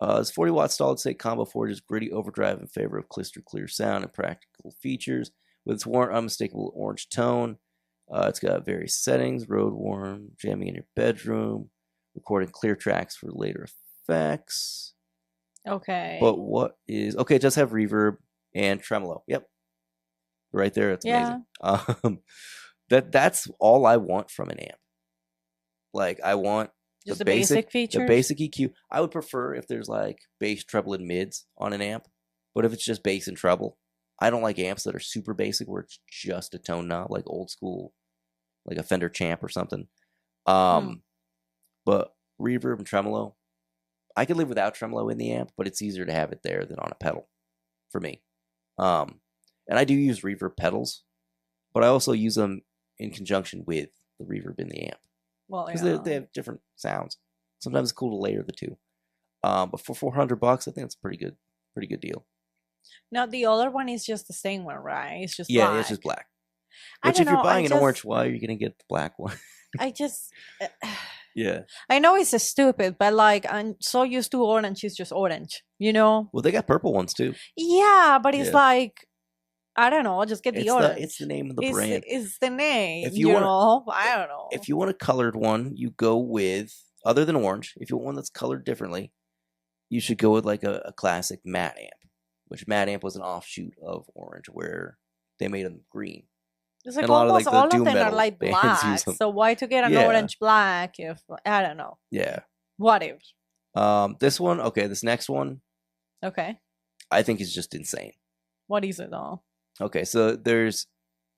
This 40-watt solid-state combo forges gritty overdrive in favor of crystal clear sound and practical features. With its warm, unmistakable orange tone. It's got various settings. Road warm, jamming in your bedroom. Recording clear tracks for later effects. Okay. But what is... Okay, it does have reverb and tremolo. Yep. Right there. It's amazing. That's all I want from an amp. Like, I want just the basic features? The basic EQ. I would prefer if there's like bass, treble, and mids on an amp. But if it's just bass and treble, I don't like amps that are super basic where it's just a tone knob, like old school, like a Fender Champ or something. But reverb and tremolo, I could live without tremolo in the amp, but it's easier to have it there than on a pedal for me. And I do use reverb pedals, but I also use them in conjunction with the reverb in the amp. Well, because they have different sounds. Sometimes it's cool to layer the two. But for $400, I think it's a pretty good deal. Now the other one is just the same one, right? It's just black. black. It's just black. Which, if you're buying an orange, why are you gonna get the black one? I just. Yeah. I know it's stupid, but like I'm so used to orange. It's just orange, you know. Well, they got purple ones too. Yeah, but it's like, I don't know. Just get the orange. It's the name of the brand. It's the name. If you want, I don't know. If you want a colored one, you go with, other than orange. If you want one that's colored differently, you should go with like a classic matte amp, which matte amp was an offshoot of orange, where they made them green. It's like almost all of them are like black. So why to get an orange black if, I don't know. Yeah. What if? This one, okay, this next one. Okay. I think is just insane. What is it though? Okay, so there's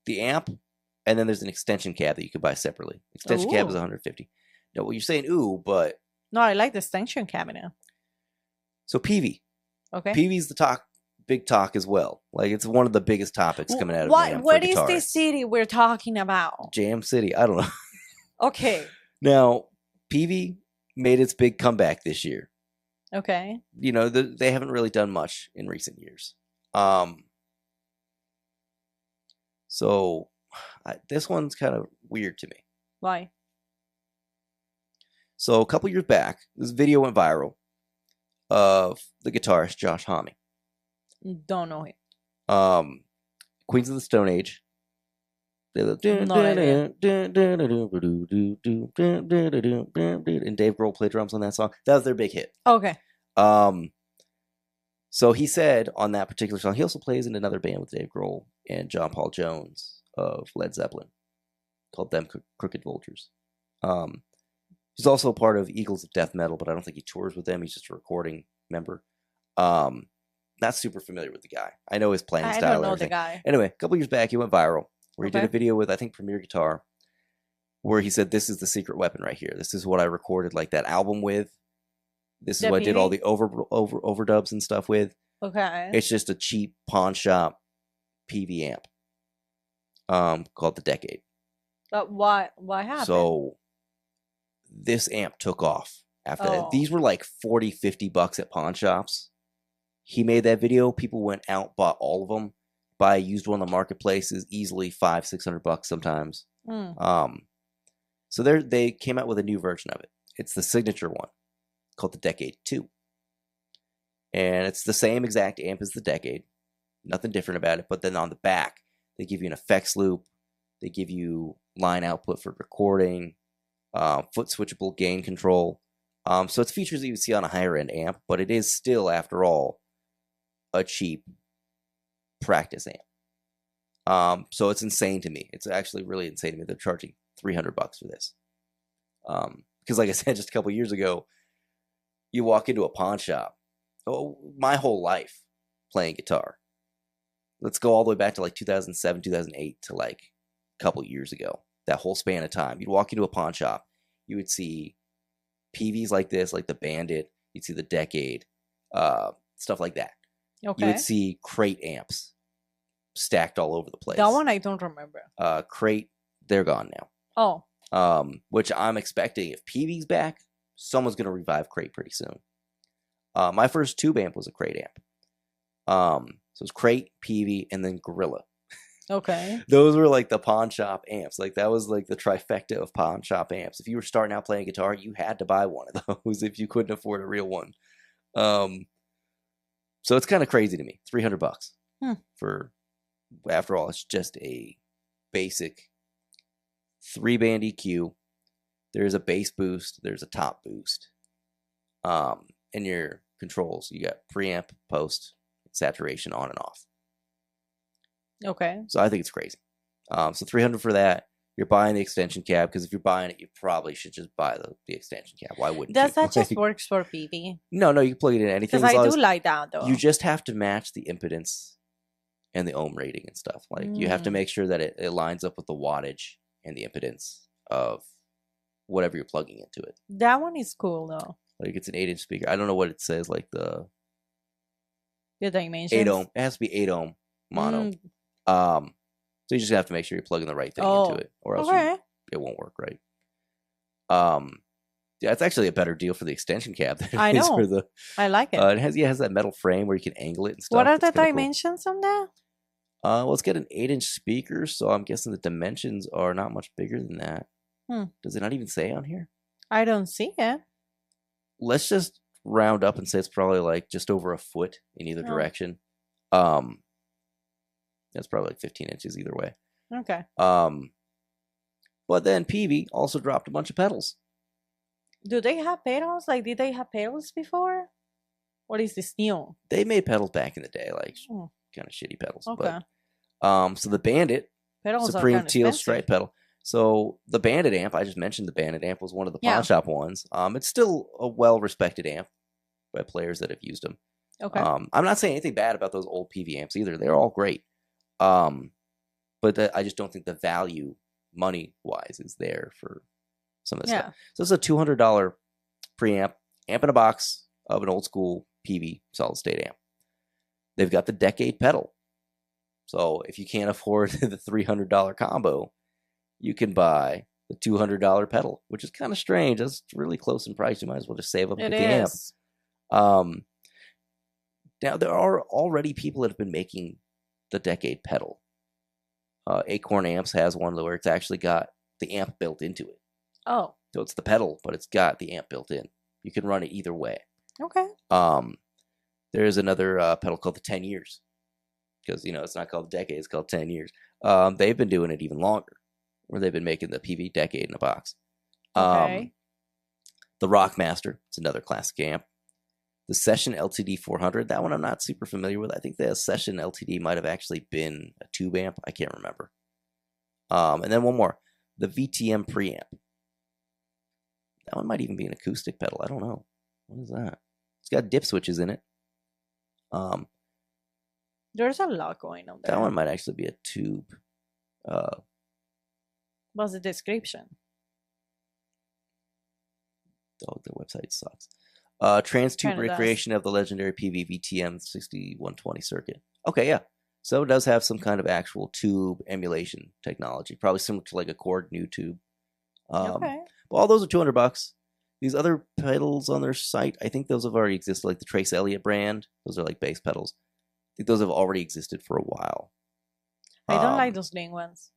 the amp, and then there's an extension cab that you could buy separately. Extension cab is $150. Now, well, you're saying ooh, but no, I like the extension cabinet. So Peavey. Okay. Peavey's the big talk as well. Like, it's one of the biggest topics coming out of NAMM. What is this city we're talking about? Jam City. I don't know. Okay. Now, Peavey made its big comeback this year. Okay. You know, they haven't really done much in recent years. So this one's kind of weird to me. Why? So a couple years back, this video went viral of the guitarist Josh Homme. Don't know him. Queens of the Stone Age. And Dave Grohl played drums on that song. That was their big hit. Okay. So he said on that particular song, he also plays in another band with Dave Grohl and John Paul Jones of Led Zeppelin called Them Crooked Vultures. He's also part of Eagles of Death Metal, but I don't think he tours with them. He's just a recording member. Not super familiar with the guy. I know his playing style. I don't know the guy. Anyway, a couple years back, he went viral where he did a video with, I think, Premier Guitar, where he said, "This is the secret weapon right here. This is what I recorded like that album with. This is what I did all the overdubs and stuff with. Okay. It's just a cheap pawn shop Peavey amp called the Decade." But what happened? So this amp took off after that. These were like $40-$50 at pawn shops. He made that video. People went out, bought all of them. Buy a used one on the marketplaces, easily $500-$600 sometimes. So they came out with a new version of it. It's the signature one called the Decade 2. And it's the same exact amp as the Decade. Nothing different about it. But then on the back, they give you an effects loop. They give you line output for recording, foot switchable gain control. So it's features that you would see on a higher end amp, but it is still, after all, a cheap practice amp. So it's insane to me. It's actually really insane to me. They're charging $300 for this. Because like I said, just a couple years ago, you walk into a pawn shop. Oh, my whole life playing guitar. Let's go all the way back to like 2007, 2008 to like a couple years ago. That whole span of time. You'd walk into a pawn shop. You would see Peaveys like this, like the Bandit. You'd see the Decade, stuff like that. Okay. You would see crate amps stacked all over the place. That one I don't remember. Crate, they're gone now. Oh. Which I'm expecting, if Peavey's back, someone's going to revive crate pretty soon. My first tube amp was a crate amp. So it was crate, Peavey, and then Gorilla. Okay. Those were like the pawn shop amps. Like that was like the trifecta of pawn shop amps. If you were starting out playing guitar, you had to buy one of those if you couldn't afford a real one. So it's kind of crazy to me. $300 for, after all, it's just a basic 3-band EQ. There's a bass boost. There's a top boost. And your controls, you got preamp, post, saturation on and off. Okay. So I think it's crazy. So $300 for that. You're buying the extension cab, because if you're buying it, you probably should just buy the extension cab. Why wouldn't Does you? that just works for Peavey? No, you can plug it in anything. Because I do like that though. You just have to match the impedance and the ohm rating and stuff. Like you have to make sure that it lines up with the wattage and the impedance of whatever you're plugging into it. That one is cool though. Like it's an 8-inch speaker. I don't know what it says. Like the dimensions. 8 ohm. It has to be 8 ohm mono. So you just have to make sure you're plugging the right thing into it, or else it won't work right. Yeah, it's actually a better deal for the extension cab than it is for the. I like it. It has that metal frame where you can angle it and stuff. What are the dimensions on that? Well, let's get an 8-inch speaker, so I'm guessing the dimensions are not much bigger than that. Does it not even say on here? I don't see it. Let's just round up and say it's probably like just over a foot in either direction. That's probably like 15 inches either way. Okay. But then Peavey also dropped a bunch of pedals. Do they have pedals? Like, did they have pedals before? What is this new? They made pedals back in the day, like kind of shitty pedals. Okay. But, so the Bandit pedals Supreme Teal Stripe pedal. So the Bandit amp, I just mentioned the Bandit amp was one of the pawn shop ones. It's still a well-respected amp by players that have used them. Okay. I'm not saying anything bad about those old Peavey amps either. They're all great. But I just don't think the value, money-wise, is there for some of this stuff. So it's a $200 preamp, amp in a box of an old-school Peavey solid-state amp. They've got the Decade pedal. So if you can't afford the $300 combo, you can buy the $200 pedal, which is kind of strange. That's really close in price. You might as well just save up and get the amp. Now, there are already people that have been making the Decade pedal. Acorn Amps has one where it's actually got the amp built into it. Oh. So it's the pedal, but it's got the amp built in. You can run it either way. Okay. There's another pedal called the 10 Years. Because, it's not called Decade, it's called 10 Years. They've been doing it even longer, where they've been making the Peavey Decade in a box. Okay. The Rockmaster, it's another classic amp. The Session LTD 400, that one I'm not super familiar with. I think the Session LTD might have actually been a tube amp. I can't remember. And then one more, the VTM preamp. That one might even be an acoustic pedal. I don't know. What is that? It's got dip switches in it. There's a lot going on there. That one might actually be a tube. What's the description? Oh, their website sucks. Trans-tube recreation of the legendary Peavey VTM 6120 circuit. Okay, yeah. So it does have some kind of actual tube emulation technology, probably similar to like a Chord new tube. Okay. But all those are $200. These other pedals on their site, I think those have already existed, like the Trace Elliott brand. Those are like bass pedals. I think those have already existed for a while. I don't like those green ones.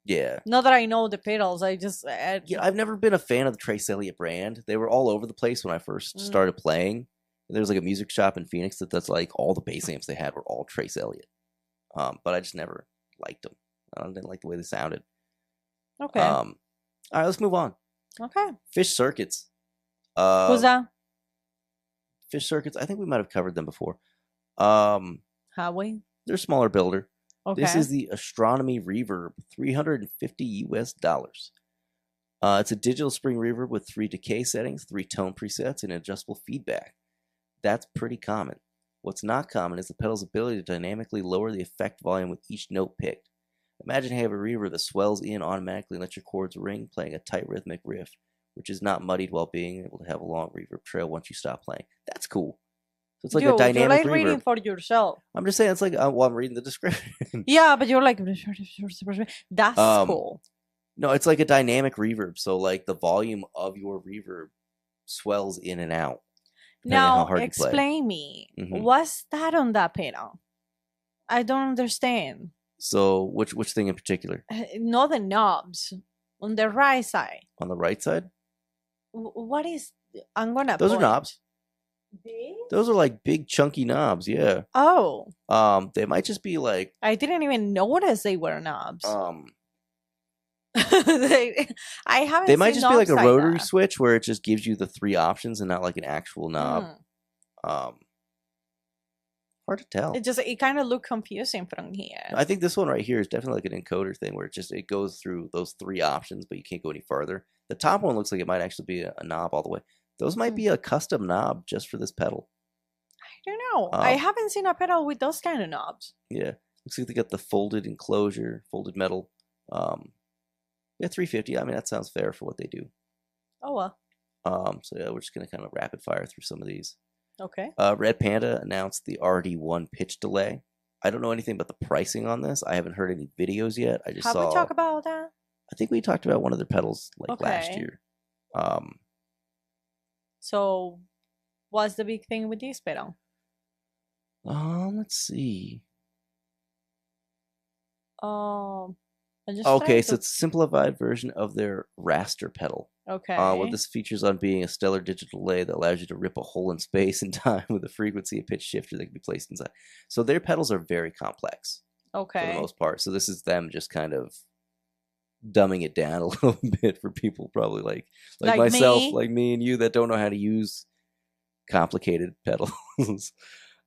Yeah. Not that I know the pedals, I've never been a fan of the Trace Elliott brand. They were all over the place when I first started playing. There was like a music shop in Phoenix that's like all the bass amps they had were all Trace Elliott. But I just never liked them. I didn't like the way they sounded. Okay. All right, let's move on. Okay. Fish Circuits. Who's that? Fish Circuits. I think we might have covered them before. Have we? They're a smaller builder. Okay. This is the Astronomy Reverb, $350 US. It's a digital spring reverb with 3 decay settings, 3 tone presets, and adjustable feedback. That's pretty common. What's not common is the pedal's ability to dynamically lower the effect volume with each note picked. Imagine having a reverb that swells in automatically and lets your chords ring, playing a tight rhythmic riff, which is not muddied while being able to have a long reverb trail once you stop playing. That's cool. So it's like a dynamic you're like reverb. reading for yourself. I'm just saying, it's like, well, I'm reading the description. Yeah, but you're like, that's cool. No, it's like a dynamic reverb. So like the volume of your reverb swells in and out. Now, explain me. What's that on that pedal? I don't understand. So which thing in particular? Not the knobs. On the right side. On the right side? What is... I'm gonna Those are knobs. Big? Those are like big chunky knobs, yeah. Oh. They might just be like... I didn't even notice they were knobs. I haven't. They might just be like a rotary switch where it just gives you the 3 options and not like an actual knob. Hard to tell. It kind of looked confusing from here. I think this one right here is definitely like an encoder thing where it goes through those 3 options, but you can't go any further. The top one looks like it might actually be a knob all the way. Those might be a custom knob just for this pedal. I don't know. I haven't seen a pedal with those kind of knobs. Yeah. Looks like they got the folded enclosure, folded metal. Yeah, $350. I mean, that sounds fair for what they do. Oh, well. So yeah, we're just gonna kind of rapid fire through some of these. Okay. Red Panda announced the RD1 pitch delay. I don't know anything about the pricing on this. I haven't heard any videos yet. I just Have saw. we talked about that? I think we talked about one of their pedals like last Okay. year. So, what's the big thing with this pedal? Let's see. I'm just Okay, trying so to... it's a simplified version of their raster pedal. Okay. With this features on being a stellar digital delay that allows you to rip a hole in space and time with a frequency and pitch shifter that can be placed inside. So their pedals are very complex for the Okay. most part. So this is them just kind of dumbing it down a little bit for people probably like myself, me? like me and you that don't know how to use complicated pedals.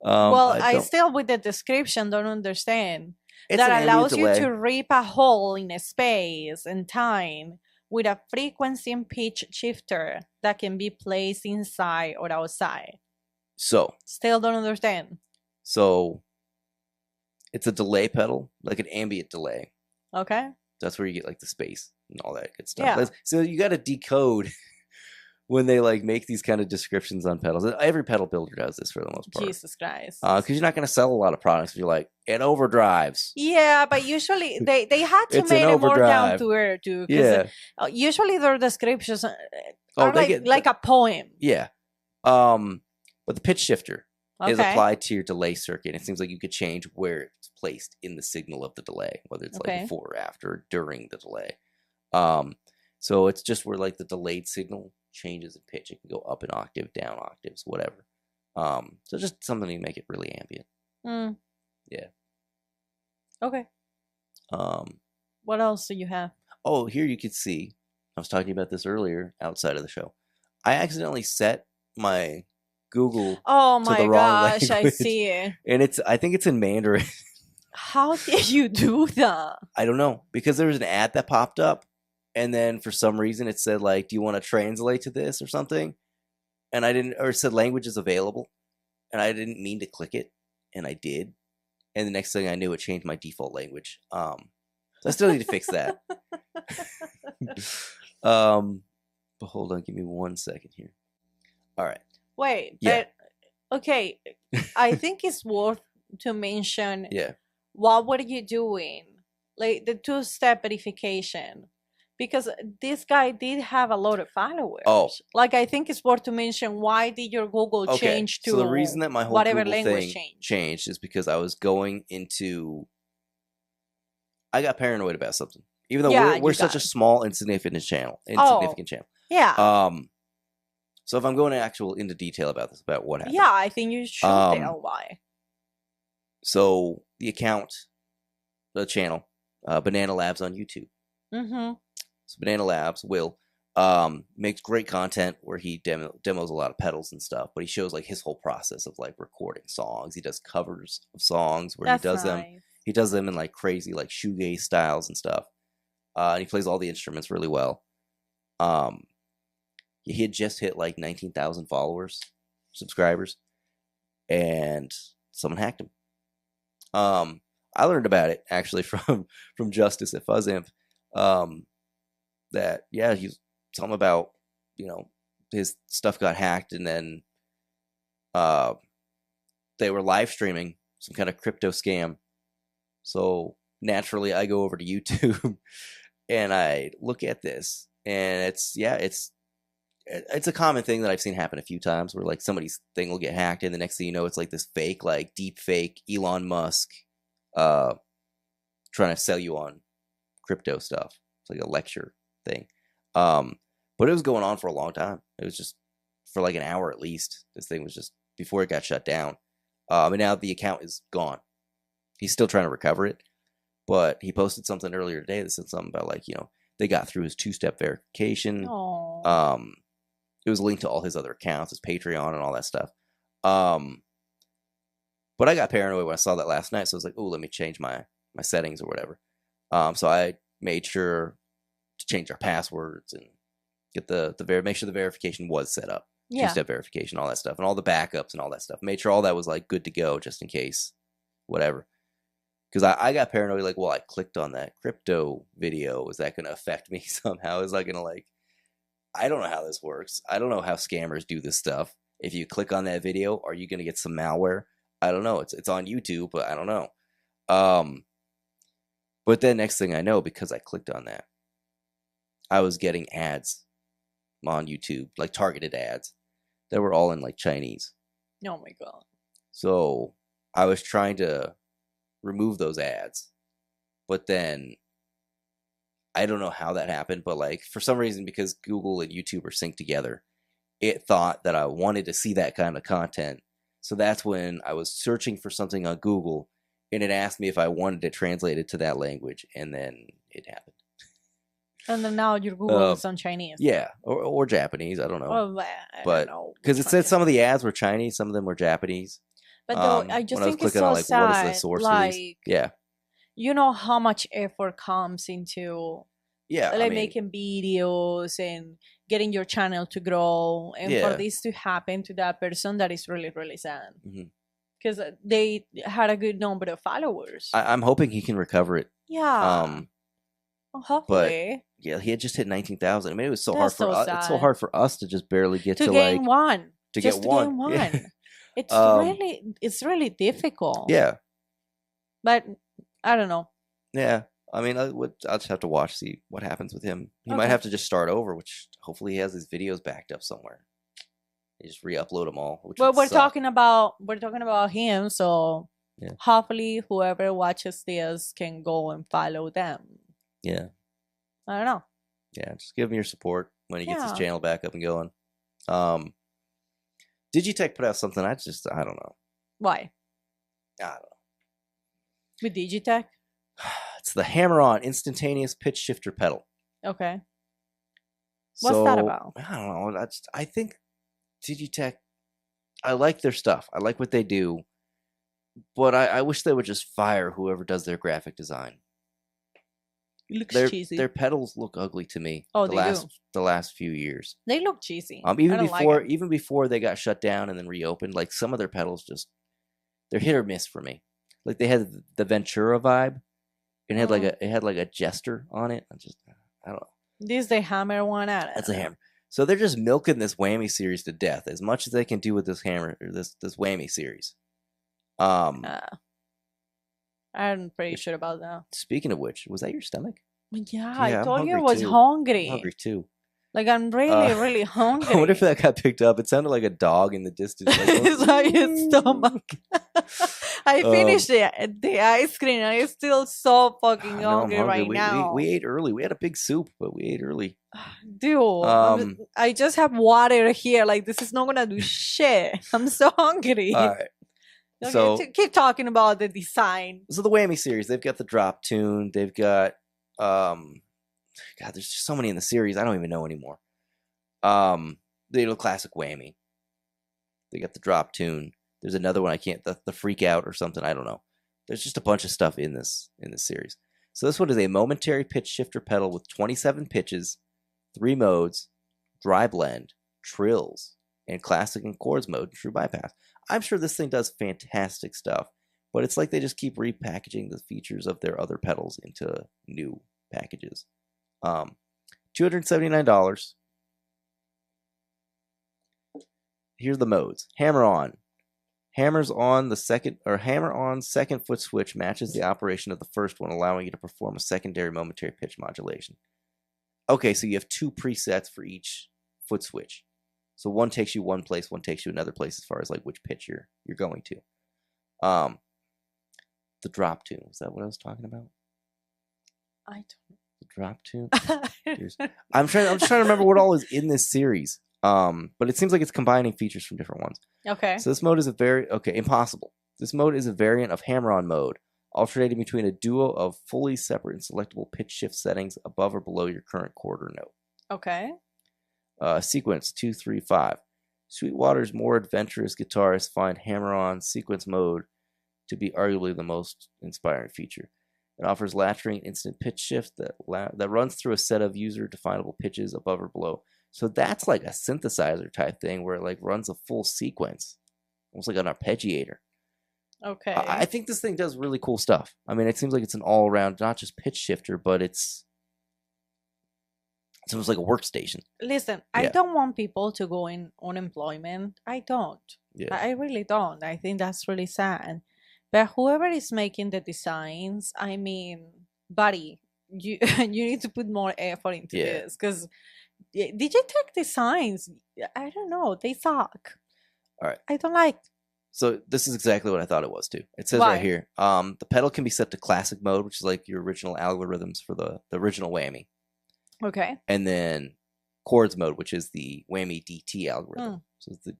Well, I still with the description don't understand. It's That an allows ambient you delay. to rip a hole in a space and time with a frequency and pitch shifter that can be placed inside or outside. So Still don't understand. So it's a delay pedal, like an ambient delay. Okay. That's where you get like the space and all that good stuff. Yeah. So you got to decode when they like make these kind of descriptions on pedals. Every pedal builder does this for the most part. Jesus Christ. Because you're not going to sell a lot of products if you're like, it overdrives. Yeah, but usually they had to It's make an it more down overdrive. to earth too. Yeah. Usually their descriptions are they like a poem. Yeah. But the pitch shifter is Okay. applied to your delay circuit. It seems like you could change where it's placed in the signal of the delay, whether it's like before or after or during the delay. So it's just where like the delayed signal changes in pitch. It can go up an octave, down octaves, whatever. So just something to make it really ambient. Mm. Yeah. Okay. What else do you have? Oh, here you could see. I was talking about this earlier outside of the show. I accidentally set my Google. Oh to my the wrong gosh, I language. see it. And I think it's in Mandarin. How did you do that? I don't know, because there was an ad that popped up, and then for some reason it said like, "Do you want to translate to this or something?" And I didn't, or it said language is available, and I didn't mean to click it, and I did, and the next thing I knew, it changed my default language. So I still need to fix that. But hold on, give me 1 second here. All right. Wait, Yeah. but okay, I think it's worth to mention. Yeah. What were you doing? Like the two-step verification. Because this guy did have a lot of followers. Oh. Like I think it's worth to mention, why did your Google change to so the reason that my whole whatever Google language thing changed? changed is because I was going into. I got paranoid about something, even though we're such a small insignificant channel. Yeah. So if I'm going into detail about this, about what happened. Yeah, I think you should tell why. So the account, the channel, Banana Labs on YouTube. Mm-hmm. So Banana Labs makes great content where he demos a lot of pedals and stuff, but he shows like his whole process of like recording songs. He does covers of songs where he does them. He does them in like crazy like shoegaze styles and stuff. And he plays all the instruments really well. He had just hit like 19,000 subscribers, and someone hacked him. I learned about it actually from Justice at Fuzzamp. That he's something about his stuff got hacked, and then they were live streaming some kind of crypto scam. So naturally, I go over to YouTube and I look at this, and it's a common thing that I've seen happen a few times where like somebody's thing will get hacked, and the next thing you know, it's like this fake, like deep fake Elon Musk trying to sell you on crypto stuff. It's like a lecture thing. But it was going on for a long time. It was just for like an hour at least. This thing was just before it got shut down. And now the account is gone. He's still trying to recover it, but he posted something earlier today that said something about like, they got through his 2-step verification. Aww. It was linked to all his other accounts, his Patreon and all that stuff. But I got paranoid when I saw that last night. So I was like, oh, let me change my settings or whatever. So I made sure to change our passwords and get make sure the verification was set up. Yeah. 2-step verification, all that stuff, and all the backups and all that stuff. Made sure all that was like good to go just in case, whatever. Because I got paranoid, like, well, I clicked on that crypto video. Is that going to affect me somehow? Is that going to like I don't know how this works. I don't know how scammers do this stuff. If you click on that video, are you going to get some malware? I don't know. It's on YouTube, but I don't know. But then next thing I know, because I clicked on that, I was getting ads on YouTube, like targeted ads that were all in like Chinese. Oh my God. So I was trying to remove those ads, but then I don't know how that happened, but like for some reason, because Google and YouTube are synced together, it thought that I wanted to see that kind of content. So that's when I was searching for something on Google, and it asked me if I wanted it translated to that language, and then it happened. And then now your Google is on Chinese. Yeah, or Japanese. I don't know. Well, but because it said some of the ads were Chinese, some of them were Japanese. But though, I just think it's so on, like, sad. What is the source like, yeah, you know how much effort comes into making videos and getting your channel to grow, and for this to happen to that person, that is really, really sad. Because they had a good number of followers. I'm hoping he can recover it. Yeah. Hopefully. But yeah, he had just hit 19,000. I mean, it was so hard for us. Sad. It's so hard for us to just barely get to gain like one. To just get one. Gain one. Yeah. It's really difficult. Yeah. But I don't know. Yeah. I mean, I'll just have to see what happens with him. He might have to just start over, which hopefully he has his videos backed up somewhere. They just re-upload them all. Well, we're talking about him, so hopefully whoever watches this can go and follow them. Yeah. I don't know. Yeah, just give him your support when he gets his channel back up and going. Digitech put out something I don't know. Why? I don't know. With Digitech? It's the Hammer-On Instantaneous Pitch Shifter Pedal. Okay. What's that about? I don't know. I think Digitech, I like their stuff. I like what they do. But I wish they would just fire whoever does their graphic design. It looks cheesy. Their pedals look ugly to me. Oh, the last few years. They look cheesy. Even before they got shut down and then reopened, like some of their pedals they're hit or miss for me. Like they had the Ventura vibe, and it had like a jester on it. I don't know. This is the Hammer one at it. That's a Hammer. So they're just milking this whammy series to death as much as they can do with this Hammer or this whammy series. I'm pretty sure about that. Speaking of which, was that your stomach? Yeah, I told you I was hungry. I'm hungry too. Like I'm really, really hungry. I wonder if that got picked up. It sounded like a dog in the distance. Like, it's like his stomach. I finished the ice cream. And I'm still so fucking hungry right now. We ate early. We had a big soup, but we ate early. Dude, I just have water here. Like this is not gonna do shit. I'm so hungry. All right. Okay, so keep talking about the design. So the whammy series, they've got the drop tune. They've got God, there's just so many in the series. I don't even know anymore. The classic whammy. They got the drop tune. There's another one the freak out or something. I don't know. There's just a bunch of stuff in this series. So this one is a momentary pitch shifter pedal with 27 pitches, 3 modes, dry blend, trills, and classic and chords mode, true bypass. I'm sure this thing does fantastic stuff, but it's like they just keep repackaging the features of their other pedals into new packages. $279. Here's the modes. Hammer on. Hammer on second foot switch matches the operation of the first one, allowing you to perform a secondary momentary pitch modulation. Okay, so you have 2 presets for each foot switch. So one takes you one place, one takes you another place as far as like which pitch you're going to. The drop tune, is that what I was talking about? I don't know. The drop tune? I'm just trying to remember what all is in this series. But it seems like it's combining features from different ones. Okay. So this mode is impossible. This mode is a variant of hammer-on mode, alternating between a duo of fully separate and selectable pitch shift settings above or below your current chord or note. Okay. Sequence 2, 3, 5. Sweetwater's more adventurous guitarists find hammer-on sequence mode to be arguably the most inspiring feature. It offers latching instant pitch shift that runs through a set of user-definable pitches above or below. So that's like a synthesizer type thing where it like runs a full sequence, almost like an arpeggiator. Okay. I think this thing does really cool stuff. I mean, it seems like it's an all-around, not just pitch shifter, but it's So it was like a workstation. Listen, I don't want people to go in unemployment. I don't. Yeah. I really don't. I think that's really sad. But whoever is making the designs, I mean, buddy, you you need to put more effort into this, because Digitech designs, I don't know, they suck. All right. I don't like. So this is exactly what I thought it was too. It says right here, the pedal can be set to classic mode, which is like your original algorithms for the original whammy. Okay. And then chords mode, which is the whammy DT algorithm. So it's the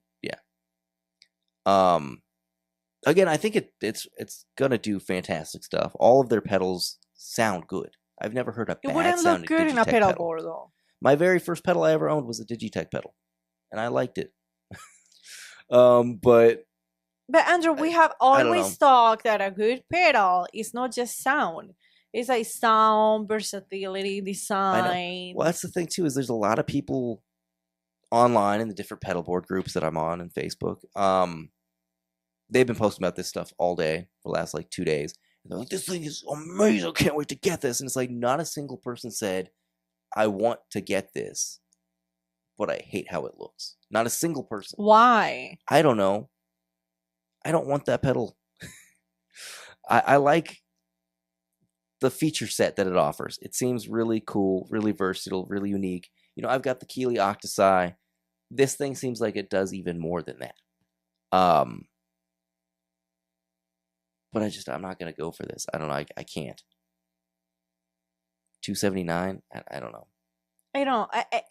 again, I think it's gonna do fantastic stuff. All of their pedals sound good. I've never heard a bad sounding Digitech pedal. It wouldn't look good in a pedal board though. My very first pedal I ever owned was a Digitech pedal, and I liked it. But Andrew, we have always talked that a good pedal is not just sound. It's like sound, versatility, design. Well, that's the thing too, is there's a lot of people online in the different pedal board groups that I'm on Facebook. They've been posting about this stuff all day for the last like 2 days. And they're like, this thing is amazing. I can't wait to get this. And it's like, not a single person said, I want to get this, but I hate how it looks. Not a single person. Why? I don't know. I don't want that pedal. I like the feature set that it offers. It seems really cool, really versatile, really unique. You know, I've got the Keeley Octosi. This thing seems like it does even more than that. But I'm not going to go for this. I don't know. I can't. $279? I don't know. I don't. It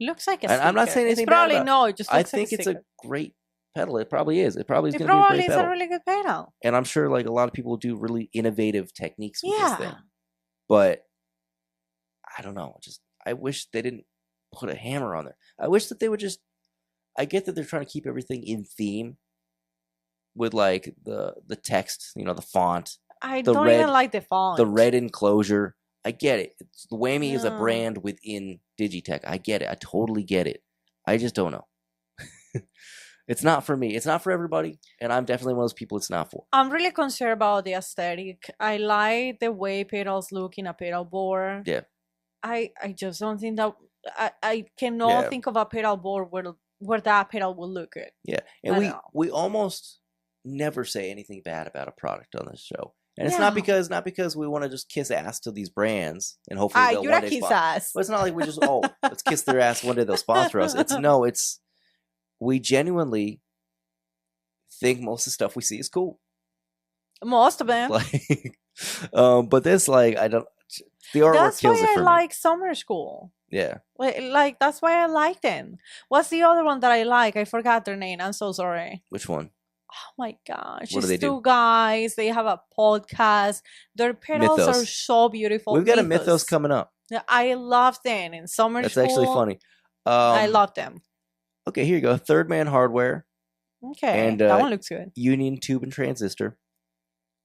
looks like a sticker. I'm not saying anything it's probably bad no. It just looks I think like it's a great pedal. It probably is. It probably is going to be a great pedal. It probably is a really good pedal. And I'm sure like a lot of people do really innovative techniques with this thing. But I don't know. I wish they didn't put a hammer on there. I wish that they would just. I get that they're trying to keep everything in theme with like the text, you know, the font. I don't even like the font. The red enclosure. I get it. The whammy is a brand within Digitech. I get it. I totally get it. I just don't know. It's not for me. It's not for everybody. And I'm definitely one of those people it's not for. I'm really concerned about the aesthetic. I like the way pedals look in a pedal board. Yeah. I just don't think that... I cannot think of a pedal board where that pedal will look good. Yeah. And we almost never say anything bad about a product on this show. And it's not because we want to just kiss ass to these brands and hopefully they'll one day sponsor us. But it's not like we just let's kiss their ass one day they'll sponsor us. It's we genuinely think most of the stuff we see is cool. Most of them. Like, but this the artwork kills it for me. That's why I like Summer School. Yeah. Like that's why I like them. What's the other one that I like? I forgot their name. I'm so sorry. Which one? Oh my gosh. What do they do? Two guys. They have a podcast. Their pedals are so beautiful. We've got a Mythos coming up. I love them in Summer School. That's actually funny. I love them. Okay, here you go. Third Man Hardware. Okay. And that one looks good. Union Tube and Transistor.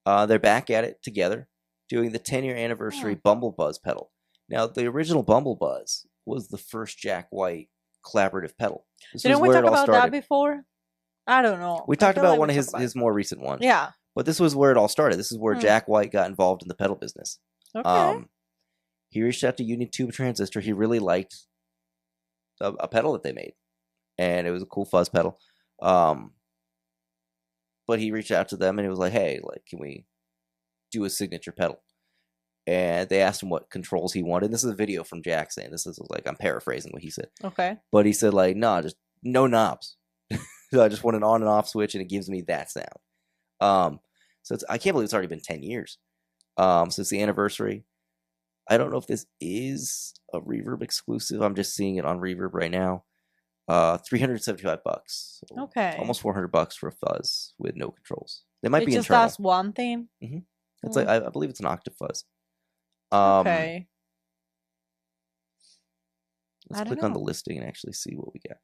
They're back at it together doing the 10-year anniversary Bumble Buzz pedal. Now, the original Bumble Buzz was the first Jack White collaborative pedal. Didn't we talk about that before? I don't know. We talked about one of his more recent ones. Yeah. But this was where it all started. This is where Jack White got involved in the pedal business. Okay. He reached out to Union Tube Transistor. He really liked a pedal that they made. And it was a cool fuzz pedal. But he reached out to them and he was like, hey, can we do a signature pedal? And they asked him what controls he wanted. This is a video from Jack saying this is I'm paraphrasing what he said. Okay. But he said no, just no knobs. So I just want an on and off switch and it gives me that sound. So I can't believe it's already been 10 years. So it's the anniversary. I don't know if this is a Reverb exclusive. I'm just seeing it on Reverb right now. $375. So okay. Almost $400 for a fuzz with no controls. They might be just internal. That's one thing. Mm-hmm. It's I believe it's an octave fuzz. Okay. Let's click on the listing and actually see what we got.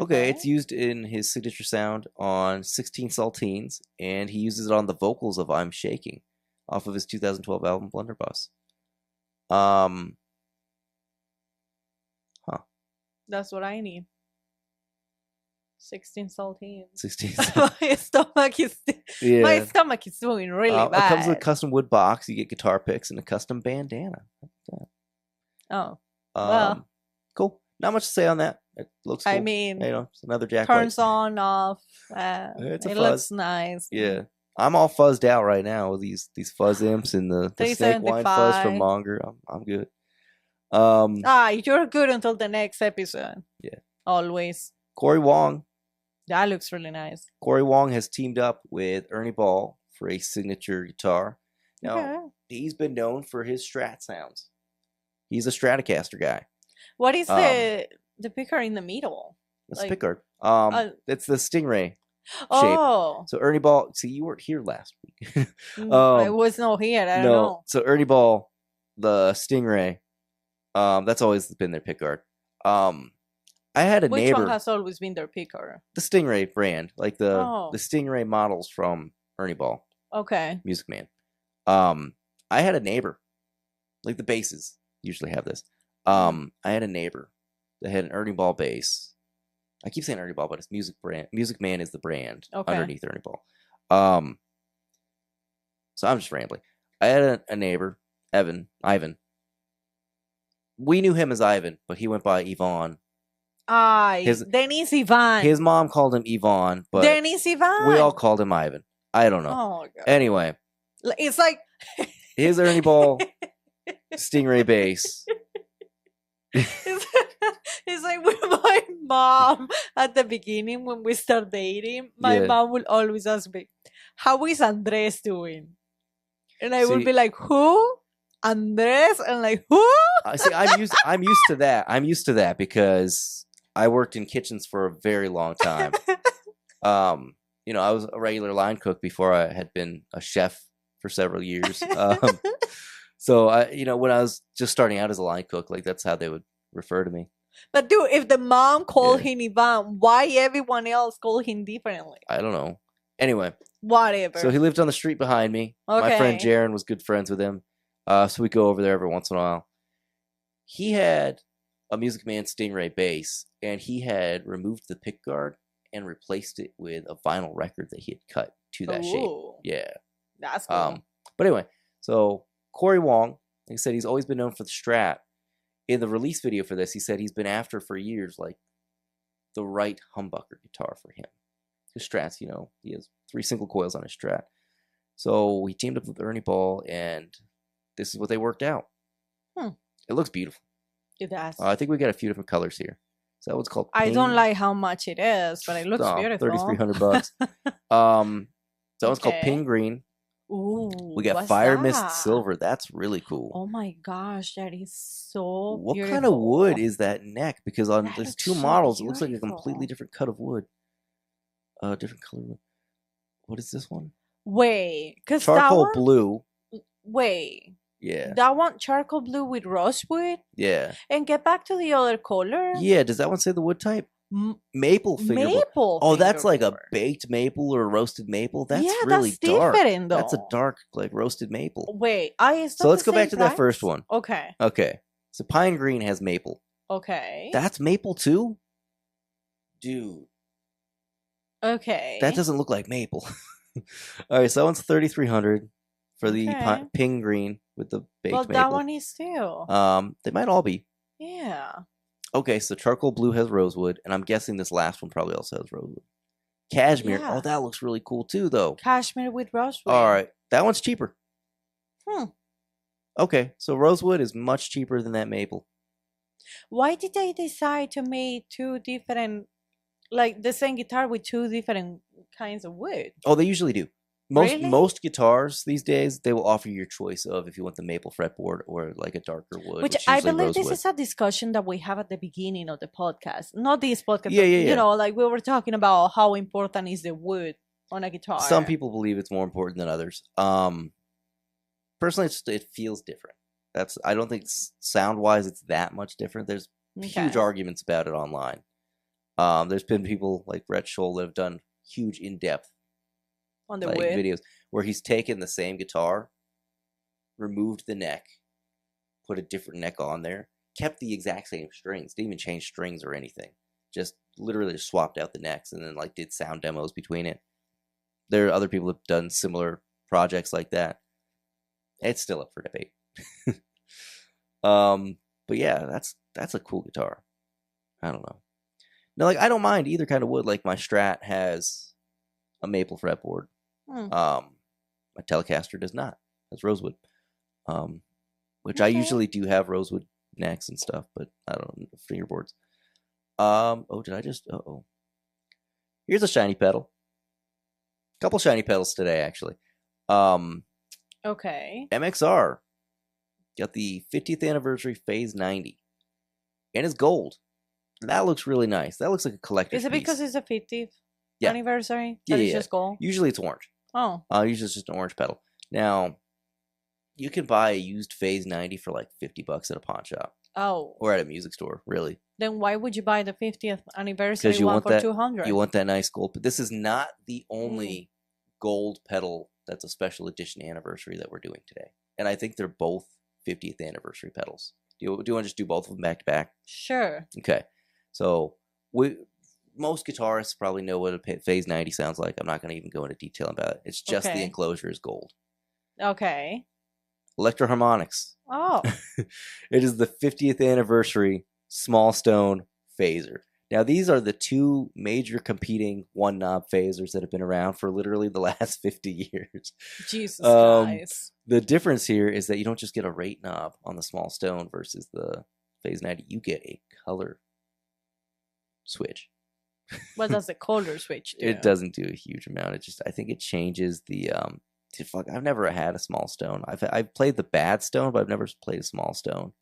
Okay, it's used in his signature sound on 16 Saltines, and he uses it on the vocals of I'm Shaking off of his 2012 album Blunderbuss. That's what I need. 16 saltines. 16 my stomach is doing really bad. It comes with a custom wood box. You get guitar picks and a custom bandana. Oh, well. Cool. Not much to say on that. It looks cool. I mean, it's another Jack turns White. on, off. It's a it fuzz. looks nice. Yeah. I'm all fuzzed out right now with these fuzz imps and the snake wine fuzz from Monger. I'm good. You're good until the next episode. Yeah. Always. Corey Wong. That looks really nice. Corey Wong has teamed up with Ernie Ball for a signature guitar. Now, he's been known for his Strat sounds. He's a Stratocaster guy. What is the picker in the middle? The picker. It's the Stingray shape. Oh. So Ernie Ball, see, you weren't here last week. I was not here. I don't know. So Ernie Ball, the Stingray, that's always been their pickguard. I had a neighbor. Which one has always been their picker? The Stingray brand, like the Stingray models from Ernie Ball. Okay. Music Man. I had a neighbor, like the basses usually have this. I had a neighbor that had an Ernie Ball bass. I keep saying Ernie Ball, but it's Music Man is the brand underneath Ernie Ball. So I'm just rambling. I had a neighbor, Ivan. We knew him as Ivan, but he went by Yvonne. Dennis Ivan. His mom called him Yvonne, but Dennis Ivan. We all called him Ivan. I don't know. Oh, God. Anyway. It's like... his Ernie Ball Stingray bass. It's like with my mom at the beginning when we start dating, my mom will always ask me, how is Andres doing? And I would be like, who? Andres? And like, who? See, I'm used to that. I'm used to that because I worked in kitchens for a very long time. I was a regular line cook before I had been a chef for several years. So when I was just starting out as a line cook, like that's how they would refer to me. But dude, if the mom called him Ivan, why everyone else called him differently? I don't know. Anyway. Whatever. So he lived on the street behind me. Okay. My friend Jaron was good friends with him. So we go over there every once in a while. He had a Music Man Stingray bass, and he had removed the pickguard and replaced it with a vinyl record that he had cut to that shape. Yeah. That's cool. But anyway, so Corey Wong, like I said, he's always been known for the Strat. In the release video for this, he said he's been after for years, like, the right humbucker guitar for him. His Strats, he has 3 single coils on his Strat. So he teamed up with Ernie Ball, and this is what they worked out. It looks beautiful. It does. I think we got a few different colors here. So that one's called Ping. I don't like how much it is, but it looks beautiful. $3,300. So that one's called Ping Green. Ooh, we got Fire Mist Silver. That's really cool. Oh my gosh, that is so What beautiful. kind of wood is that neck? Because there's 2 models. It looks like a completely different cut of wood. Different color wood. What is this one? Wait, because charcoal blue. Wait. Yeah. That one charcoal blue with rosewood? Yeah. And get back to the other color? Yeah, does that one say the wood type? Maple fingerboard. Maple. Oh, that's like a baked maple or a roasted maple. That's really that's dark. Different, though. That's a dark, like roasted maple. Wait, so let's go back to that first one. Okay. Okay. So Pine Green has maple. Okay. That's maple too? Dude. Okay. That doesn't look like maple. All right, so that one's $3,300 for the Ping Green with the baked maple. Well, that one is too. They might all be. Yeah. Okay, so charcoal blue has rosewood, and I'm guessing this last one probably also has rosewood. Cashmere. Yeah. Oh, that looks really cool too, though. Cashmere with rosewood. All right, that one's cheaper. Okay, so rosewood is much cheaper than that maple. Why did they decide to make 2 different, like the same guitar with 2 different kinds of wood? Oh, they usually do. Most guitars these days, they will offer you your choice of if you want the maple fretboard or like a darker wood. Which I believe this is a discussion that we have at the beginning of the podcast. Not this podcast. Yeah. Like we were talking about how important is the wood on a guitar. Some people believe it's more important than others. Personally, it feels different. I don't think sound-wise it's that much different. There's huge arguments about it online. There's been people like Brett Scholl that have done huge in-depth on the wood videos where he's taken the same guitar, removed the neck, put a different neck on there, kept the exact same strings, didn't even change strings or anything, just literally just swapped out the necks and then like did sound demos between it. There are other people that have done similar projects like that. It's still up for debate. But yeah, that's a cool guitar. I don't know. No, like I don't mind either kind of wood. Like my Strat has a maple fretboard. My Telecaster does not. It's rosewood. Which I usually do have rosewood necks and stuff, but I don't know, fingerboards. Oh, did I just? Oh. Here's a shiny pedal. Couple shiny pedals today, actually. Okay. MXR got the 50th anniversary Phase 90, and it's gold. That looks really nice. That looks like a collector's piece. Is it because it's a 50th anniversary? Yeah, it's just gold? Usually it's orange. Oh. Usually it's just an orange pedal. Now, you can buy a used Phase 90 for like $50 at a pawn shop. Oh. Or at a music store, really. Then why would you buy the 50th anniversary one for $200? You want that nice gold. But this is not the only gold pedal that's a special edition anniversary that we're doing today. And I think they're both 50th anniversary pedals. Do you want to just do both of them back to back? Sure. Okay. So most guitarists probably know what a Phase 90 sounds like. I'm not going to even go into detail about it. It's just the enclosure is gold. Okay. Electro-harmonics. Oh. It is the 50th anniversary small stone phaser. Now, these are the two major competing one-knob phasers that have been around for literally the last 50 years. Jesus Christ. The difference here is that you don't just get a rate knob on the small stone versus the Phase 90. You get a color switch. What does the color switch do? It doesn't do a huge amount. I think it changes the I've never had a small stone. I've played the bad stone, but I've never played a small stone.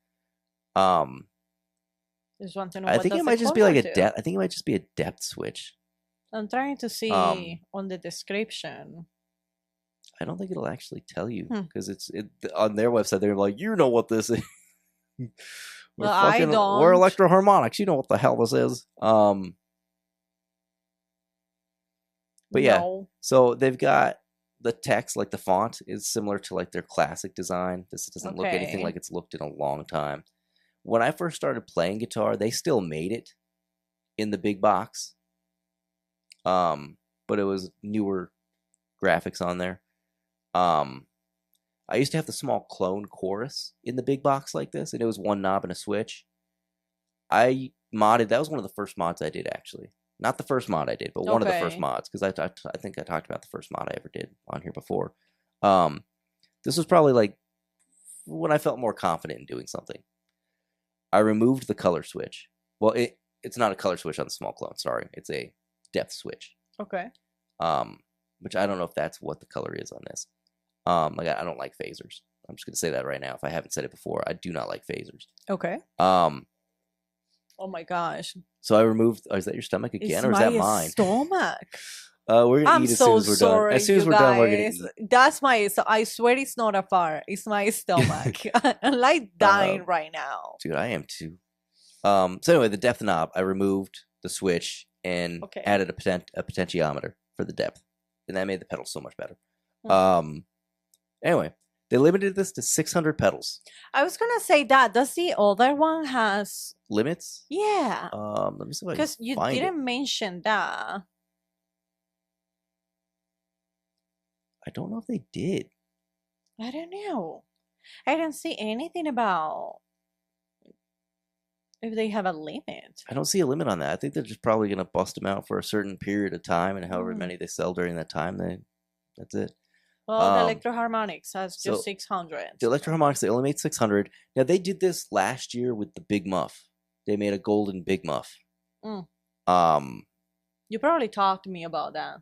Just want to know I think it might just be like a depth. I think it might just be a depth switch. I'm trying to see on the description. I don't think it'll actually tell you because it's on their website. They're like, you know what this is. I don't. We're electro-harmonics. You know what the hell this is. But yeah, so they've got the text, like the font is similar to like their classic design. This doesn't look anything like it's looked in a long time. When I first started playing guitar, they still made it in the big box. But it was newer graphics on there. I used to have the small clone chorus in the big box like this, and it was one knob and a switch. I modded, that was one of the first mods I did, actually. Not the first mod I did, but one of the first mods, because I think I talked about the first mod I ever did on here before. This was probably like when I felt more confident in doing something. I removed the color switch. Well, it's not a color switch on the small clone, sorry. It's a depth switch. Okay. Which I don't know if that's what the color is on this. Like I don't like phasers. I'm just gonna say that right now. If I haven't said it before, I do not like phasers. Okay. Oh my gosh. So I removed. Oh, is that your stomach again, or is that mine? Stomach. We're gonna eat as soon as we're done. As soon as we're done, we're gonna eat. That's my. So I swear it's not a fart. It's my stomach. I'm like dying right now. Dude, I am too. So anyway, the depth knob, I removed the switch and added a potentiometer for the depth, and that made the pedal so much better. Anyway, they limited this to 600 pedals. I was gonna say that. Does the other one has limits? Yeah. Let me see if I can because you didn't mention that. I don't know if they did. I don't know. I didn't see anything about if they have a limit. I don't see a limit on that. I think they're just probably gonna bust them out for a certain period of time, and however many they sell during that time, that's it. Well, the Electro-Harmonics has just 600. The Electro-Harmonics, they only made 600. Now, they did this last year with the Big Muff. They made a golden Big Muff. You probably talked to me about that.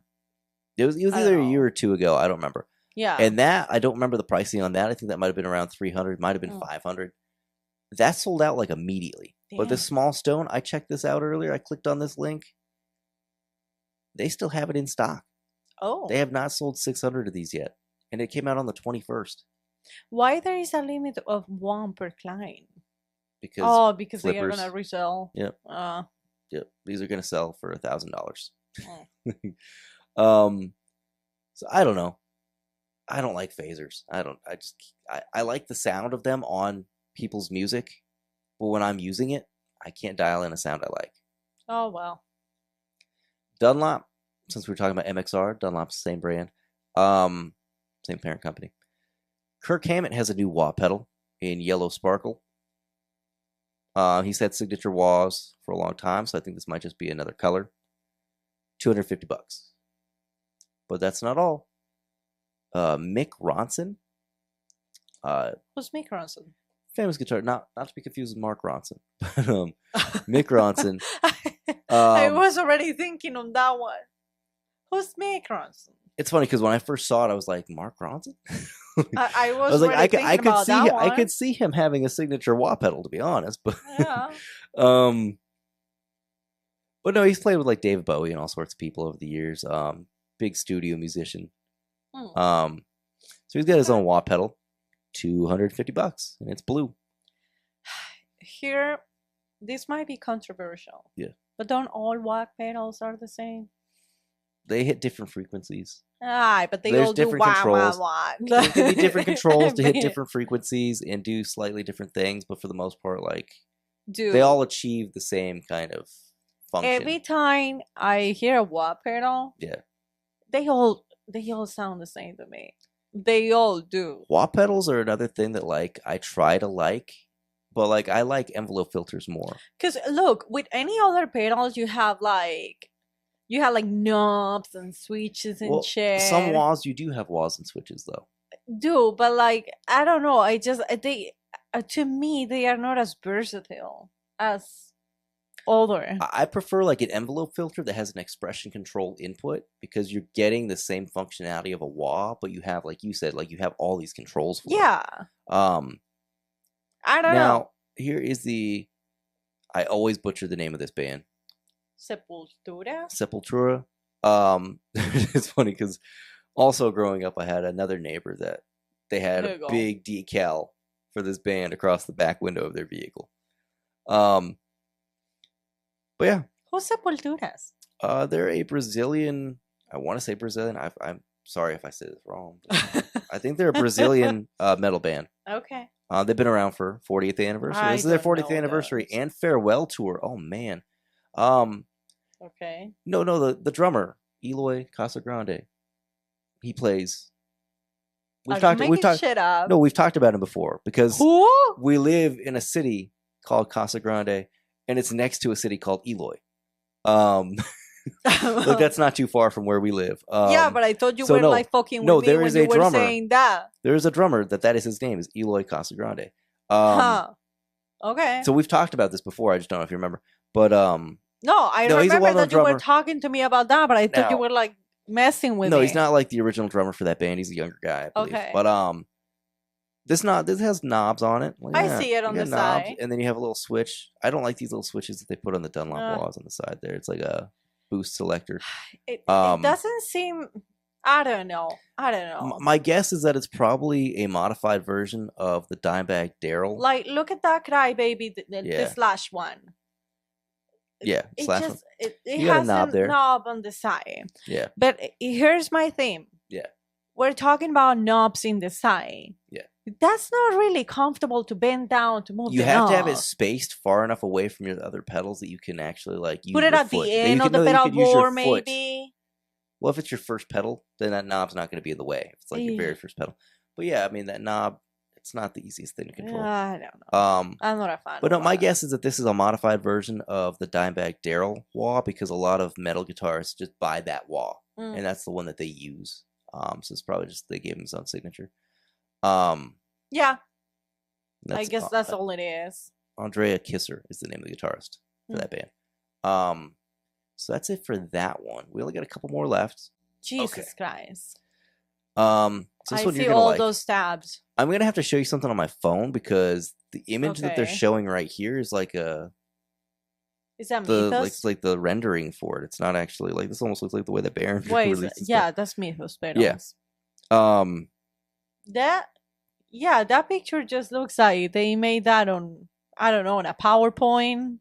It was either a year or two ago. I don't remember. Yeah. And that, I don't remember the pricing on that. I think that might have been around 300. Might have been 500. That sold out like immediately. Damn. But this small stone, I checked this out earlier. I clicked on this link. They still have it in stock. Oh. They have not sold 600 of these yet. And it came out on the 21st. Why there is a limit of one per client? Because because flippers. they are going to resell. Yep. Yep. These are going to sell for $1,000. So I don't know. I don't like phasers. I like the sound of them on people's music. But when I'm using it, I can't dial in a sound I like. Oh, well. Dunlop. Since we were talking about MXR, Dunlop's the same brand, same parent company. Kirk Hammett has a new wah pedal in yellow sparkle. He's had signature wahs for a long time, so I think this might just be another color. $250. But that's not all. Mick Ronson. Who's Mick Ronson? Famous guitar, not to be confused with Mark Ronson, but Mick Ronson. I was already thinking on that one. Who's Mick Ronson? It's funny because when I first saw it, I was like, Mark Ronson. I was like, I could see him having a signature wah pedal, to be honest, but yeah. but no, he's played with like David Bowie and all sorts of people over the years. Big studio musician. So he's got his own wah pedal. $250, and it's blue. Here, this might be controversial. Yeah. But don't all wah pedals are the same? They hit different frequencies. But there's all do wah, wah, wah. There can be different controls to hit different frequencies and do slightly different things, but for the most part, like, they all achieve the same kind of function. Every time I hear a wah pedal, they all sound the same to me. They all do. Wah pedals are another thing that, like, I try to like, but, like, I like envelope filters more. Because, look, with any other pedals, you have knobs and switches and shit. Some wahs, you do have wahs and switches, though. But, like, I don't know. To me, they are not as versatile as other. I prefer like an envelope filter that has an expression control input because you're getting the same functionality of a wah, but you have, like you said, like you have all these controls for it. I don't know. Now, here is I always butcher the name of this band. Sepultura. It's funny because also growing up, I had another neighbor that they had a big decal for this band across the back window of their vehicle. But yeah. Who's Sepulturas? They're a Brazilian. I want to say Brazilian. I'm sorry if I said this wrong. I think they're a Brazilian metal band. Okay. They've been around for 40th anniversary. This is their 40th anniversary and farewell tour. Oh man. Okay. No. The drummer Eloy Casagrande. He plays. We've talked shit up. No, we've talked about him before because we live in a city called Casagrande. And it's next to a city called Eloy. Look, that's not too far from where we live. But I thought you were like fucking with me when you were saying that. There is a drummer that is his name, is Eloy Casagrande. Okay. So we've talked about this before. I just don't know if you remember. But no, I remember that you were talking to me about that, but I thought you were like messing with me. No, he's not like the original drummer for that band. He's a younger guy, I believe. Okay. But this has knobs on it. Well, I see it on the side. And then you have a little switch. I don't like these little switches that they put on the Dunlop wahs on the side there. It's like a boost selector. It doesn't seem... I don't know. My guess is that it's probably a modified version of the Dimebag Darrell. Like, look at that Crybaby, the slash one. Yeah, slash one. It has a knob on the side. Yeah. But here's my thing. Yeah. We're talking about knobs in the side. Yeah. That's not really comfortable to bend down to move. You have to have it spaced far enough away from your other pedals that you can actually like use. Put it at the end of the pedal board, maybe. Well, if it's your first pedal, then that knob's not going to be in the way. If it's like your very first pedal. But yeah, I mean that knob, it's not the easiest thing to control. I don't know. I'm not a fan. But no, my guess is that this is a modified version of the Dimebag Darrell wah because a lot of metal guitarists just buy that wah, and that's the one that they use. So it's probably just they gave him his own signature. Yeah. I guess that's all it is. Andrea Kisser is the name of the guitarist for that band. So that's it for that one. We only got a couple more left. Jesus Christ. So this I one see you're gonna all like. Those tabs. I'm gonna have to show you something on my phone because the image that they're showing right here is like a. Is that Mythos? Like the rendering for it. It's not actually like this. Almost looks like the way that Baron released. Yeah, that's Mythos Pedals. Yeah. That picture just looks like they made that on, I don't know, on a PowerPoint.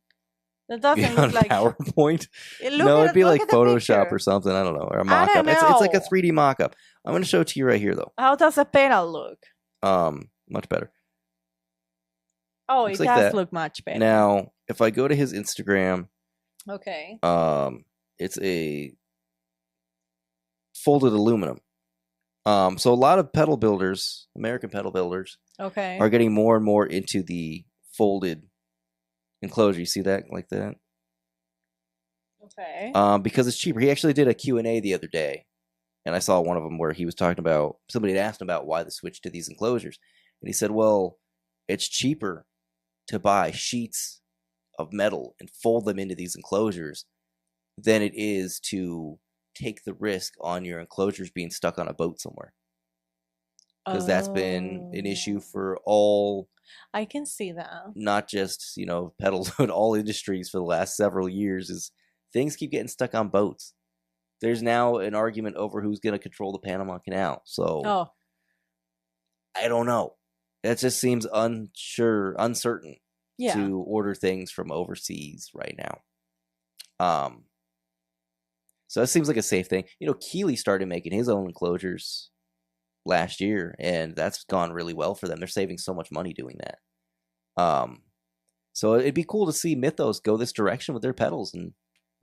That doesn't look like PowerPoint. It'd be like Photoshop or something. I don't know, or a mock-up. It's like a 3D mock-up. I'm going to show it to you right here, though. How does a pedal look? Much better. Oh, it does look much better. Now, if I go to his Instagram, okay, it's a folded aluminum. So a lot of pedal builders, American pedal builders, are getting more and more into the folded enclosure. You see that like that? Okay. Because it's cheaper. He actually did a Q&A the other day, and I saw one of them where he was talking about, somebody had asked him about why the switch to these enclosures, and he said, well, it's cheaper to buy sheets of metal and fold them into these enclosures than it is to take the risk on your enclosures being stuck on a boat somewhere. Because that's been an issue for all. I can see that. Not just, pedals, but all industries for the last several years is things keep getting stuck on boats. There's now an argument over who's going to control the Panama Canal. So, I don't know. That just seems uncertain to order things from overseas right now. So that seems like a safe thing. Keeley started making his own enclosures last year, and that's gone really well for them. They're saving so much money doing that. So it'd be cool to see Mythos go this direction with their pedals, and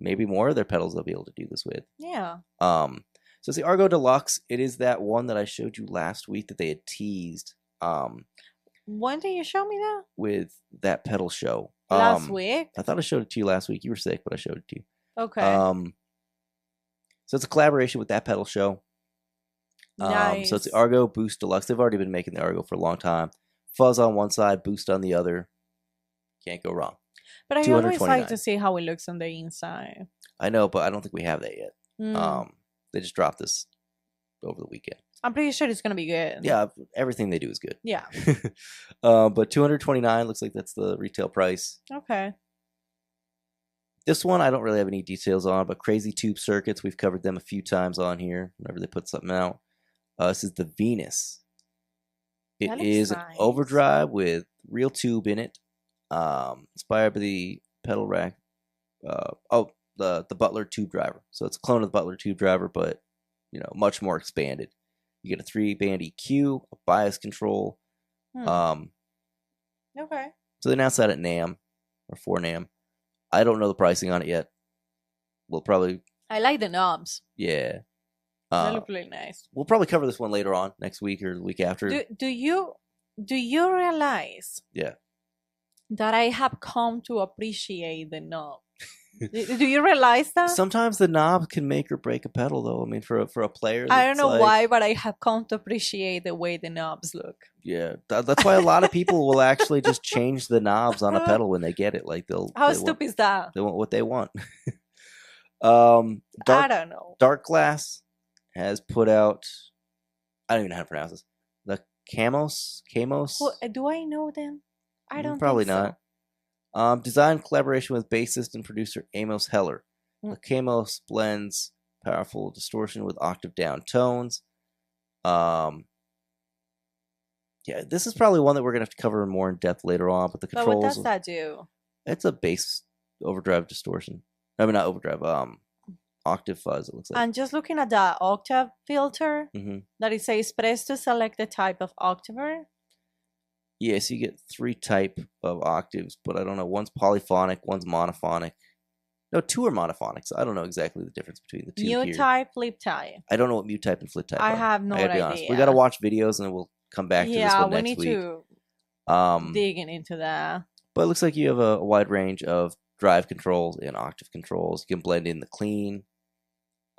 maybe more of their pedals they'll be able to do this with. Yeah. So it's the Argo Deluxe. It is that one that I showed you last week that they had teased. When did you show me that? With that pedal show. Last week? I thought I showed it to you last week. You were sick, but I showed it to you. Okay. So it's a collaboration with that pedal show. Nice. So it's the Argo Boost Deluxe. They've already been making the Argo for a long time. Fuzz on one side, boost on the other. Can't go wrong. But I always like to see how it looks on the inside. I know, but I don't think we have that yet. Mm. They just dropped this over the weekend. I'm pretty sure it's going to be good. Yeah, everything they do is good. Yeah. But $229 looks like that's the retail price. Okay. This one I don't really have any details on, but Crazy Tube Circuits, we've covered them a few times on here whenever they put something out. This is the Venus. It is an overdrive with real tube in it. Inspired by the pedal rack. The Butler tube driver. So it's a clone of the Butler tube driver, but much more expanded. You get a 3-band EQ, a bias control. Okay. So they announced that at NAMM or for NAMM. I don't know the pricing on it yet. We'll probably. I like the knobs. Yeah. They look really nice. We'll probably cover this one later on next week or the week after. Do you realize? Yeah. That I have come to appreciate the knob. Do you realize that? Sometimes the knob can make or break a pedal, though. I mean, for a player, I don't know why, but I have come to appreciate the way the knobs look. Yeah, that's why a lot of people will actually just change the knobs on a pedal when they get it. Like How stupid is that? They want what they want. I don't know. Dark Glass has put out. I don't even know how to pronounce this. The Camos. Do I know them? I don't. Probably think so. not. Design collaboration with bassist and producer Amos Heller. The Camos blends powerful distortion with octave down tones. Yeah, this is probably one that we're gonna have to cover more in depth later on. But the controls. But what does that do? It's a bass overdrive distortion. I mean, not overdrive. Octave fuzz. It looks like. And just looking at the octave filter, that it says press to select the type of octaver. Yeah, so you get 3 type of octaves, but I don't know. One's polyphonic, one's monophonic. No, 2 are monophonic, so I don't know exactly the difference between the 2 Mute here. type, flip type. I don't know what mute type and flip type are. I have no idea. Honest. We got to watch videos and then we'll come back to this one next week. Yeah, we need to dig into that. But it looks like you have a wide range of drive controls and octave controls. You can blend in the clean.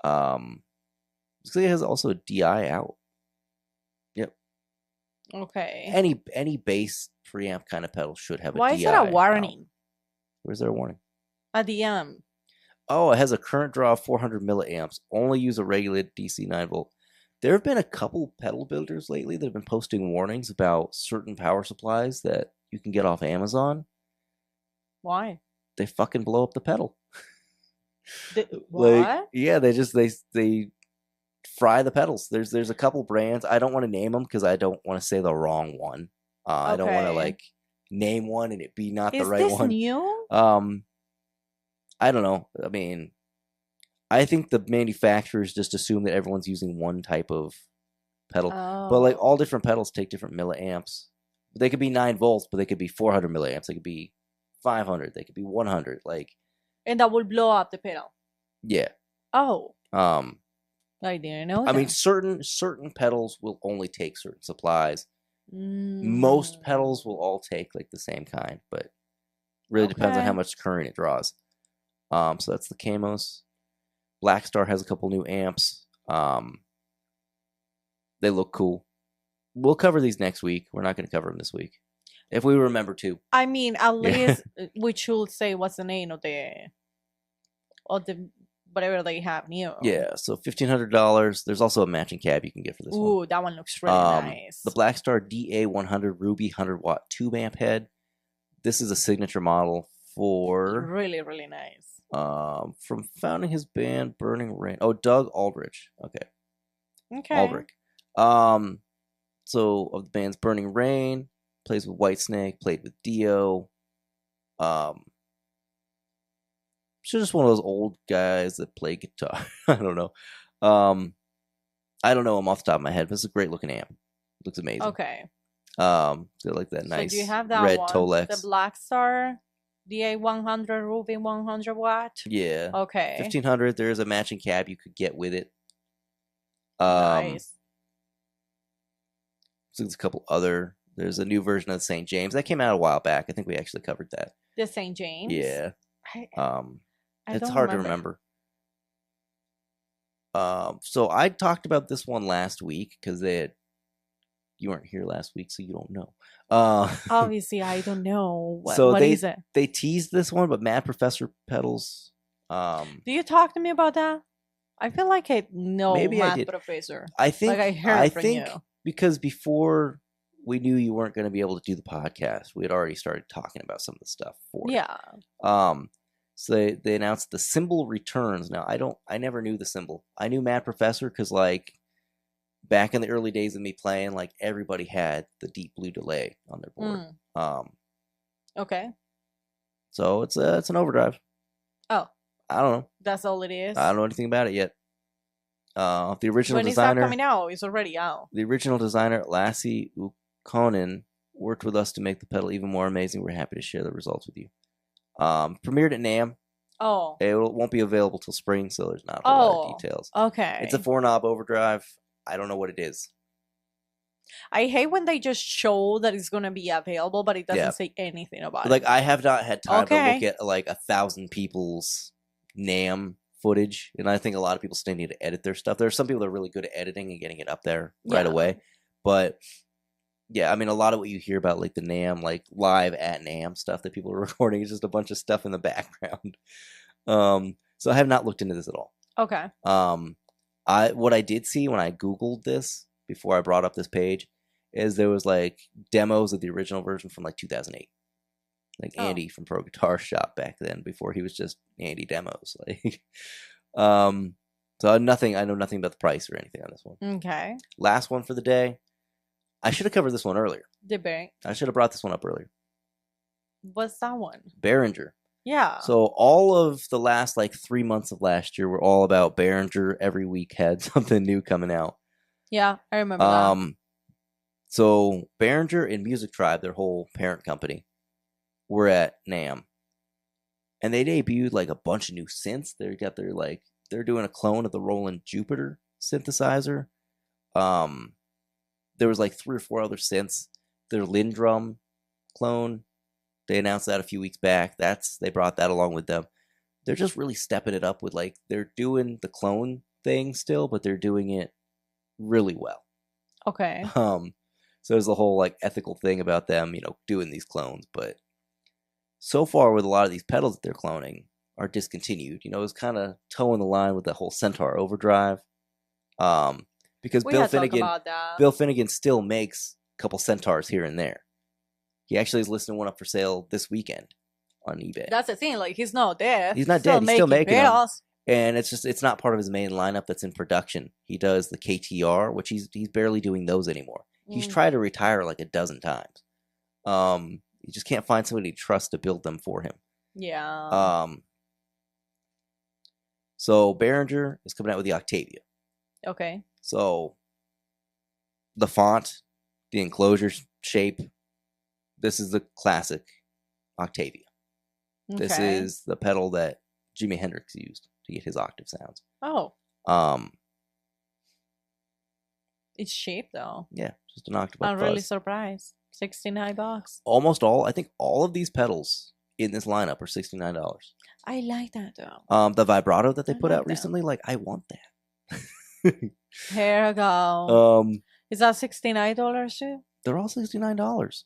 Looks like it has also a DI out. Yep. Okay. Any bass preamp kind of pedal should have a DI. Why is there a warning? Out. Where's there a warning? At the end. Oh, it has a current draw of 400 milliamps. Only use a regulated DC 9-volt. There have been a couple pedal builders lately that have been posting warnings about certain power supplies that you can get off Amazon. Why? They fucking blow up the pedal. What? Yeah, they fry the pedals. There's a couple brands. I don't want to name them because I don't want to say the wrong one. I don't want to name one and it be not the right one. Is this new? I don't know. I mean, I think the manufacturers just assume that everyone's using one type of pedal. Oh. But all different pedals take different milliamps. They could be 9 volts, but they could be 400 milliamps. They could be 500. They could be 100. And that will blow up the pedal. Yeah. Oh. I didn't know that. I mean, certain pedals will only take certain supplies. Most pedals will all take the same kind, but Really depends on how much current it draws. So that's the Camos. Black Star has a couple new amps. They look cool. We'll cover these next week. We're not going to cover them this week. If we remember to. I mean, at least we should say what's the name of the whatever they have new. Yeah, so $1,500. There's also a matching cab you can get for this one. Ooh, that one looks really nice. The Black Star DA100 Ruby 100-watt tube amp head. This is a signature model for... Really, really nice. From founding his band Burning Rain. Oh, Doug Aldrich. Okay. Aldrich. So of the band's Burning Rain, plays with Whitesnake, played with Dio. Just one of those old guys that play guitar. I don't know. I don't know him off the top of my head, but it's a great looking amp. Looks amazing. Okay. Got like that nice do you have that red one? Tolex. The Black Star DA100 Ruby 100 watt. Yeah. Okay. $1,500. There's a matching cab you could get with it. Nice. So there's a couple other. There's a new version of the St. James that came out a while back. I think we actually covered that. The St. James. Yeah. I it's hard to remember. So I talked about this one last week because you weren't here last week, so you don't know. Obviously, I don't know. What is it? They teased this one, but Mad Professor Pedals. Do you talk to me about that? I feel like I know maybe Mad I did. Professor. I think like I heard from you. Because before we knew you weren't going to be able to do the podcast, we had already started talking about some of the stuff for it. Yeah. So they announced the symbol returns. Now I never knew the symbol. I knew Mad Professor because like back in the early days of me playing, like everybody had the deep blue delay on their board. Okay. So it's an overdrive. Oh. I don't know. That's all it is. I don't know anything about it yet. The original when designer. When is that coming out? It's already out. The original designer, Lassie Ukkonen, worked with us to make the pedal even more amazing. We're happy to share the results with you. Premiered at NAMM. Oh. It won't be available till spring, so there's not a lot of details. Okay. It's a 4-knob overdrive. I don't know what it is. I hate when they just show that it's going to be available, but it doesn't say anything about it. Like, I have not had time to look at, like, 1,000 people's NAMM footage, and I think a lot of people still need to edit their stuff. There are some people that are really good at editing and getting it up there right away, but yeah, I mean, a lot of what you hear about like the NAMM, like live at NAMM stuff that people are recording is just a bunch of stuff in the background. So I have not looked into this at all. Okay. What I did see when I Googled this before I brought up this page is there was like demos of the original version from like 2008. Like Andy from Pro Guitar Shop back then, before he was just Andy Demos. Like, so I know nothing about the price or anything on this one. Okay. Last one for the day. I should have covered this one earlier. I should have brought this one up earlier. What's that one? Behringer. Yeah. So all of the last like 3 months of last year were all about Behringer. Every week had something new coming out. Yeah, I remember that. So Behringer and Music Tribe, their whole parent company, were at NAMM, and they debuted like a bunch of new synths. They're doing a clone of the Roland Jupiter synthesizer. There was like 3 or 4 other synths. Their Lindrum clone, they announced that a few weeks back. They brought that along with them. They're just really stepping it up with like they're doing the clone thing still, but they're doing it really well. Okay. So there's the whole like ethical thing about them, doing these clones, but so far with a lot of these pedals that they're cloning are discontinued. It's kind of toeing the line with the whole Centaur Overdrive. Because Bill Finnegan still makes a couple Centaurs here and there. He actually is listing one up for sale this weekend on eBay. That's the thing, like he's not dead. He's not dead. He's still making them. And it's not part of his main lineup that's in production. He does the KTR, which he's barely doing those anymore. He's tried to retire like a dozen times. You just can't find somebody to trust to build them for him. Yeah. So Behringer is coming out with the Octavia. Okay. So the font, the enclosure shape, this is the classic Octavia. Okay. This is the pedal that Jimi Hendrix used to get his octave sounds. Oh. It's cheap though. Yeah, just an octave. I'm really surprised. $69. I think all of these pedals in this lineup are $69. I like that though. The vibrato that they put like out that. recently, like I want that. Here we go. Is that $69 too? They're all $69.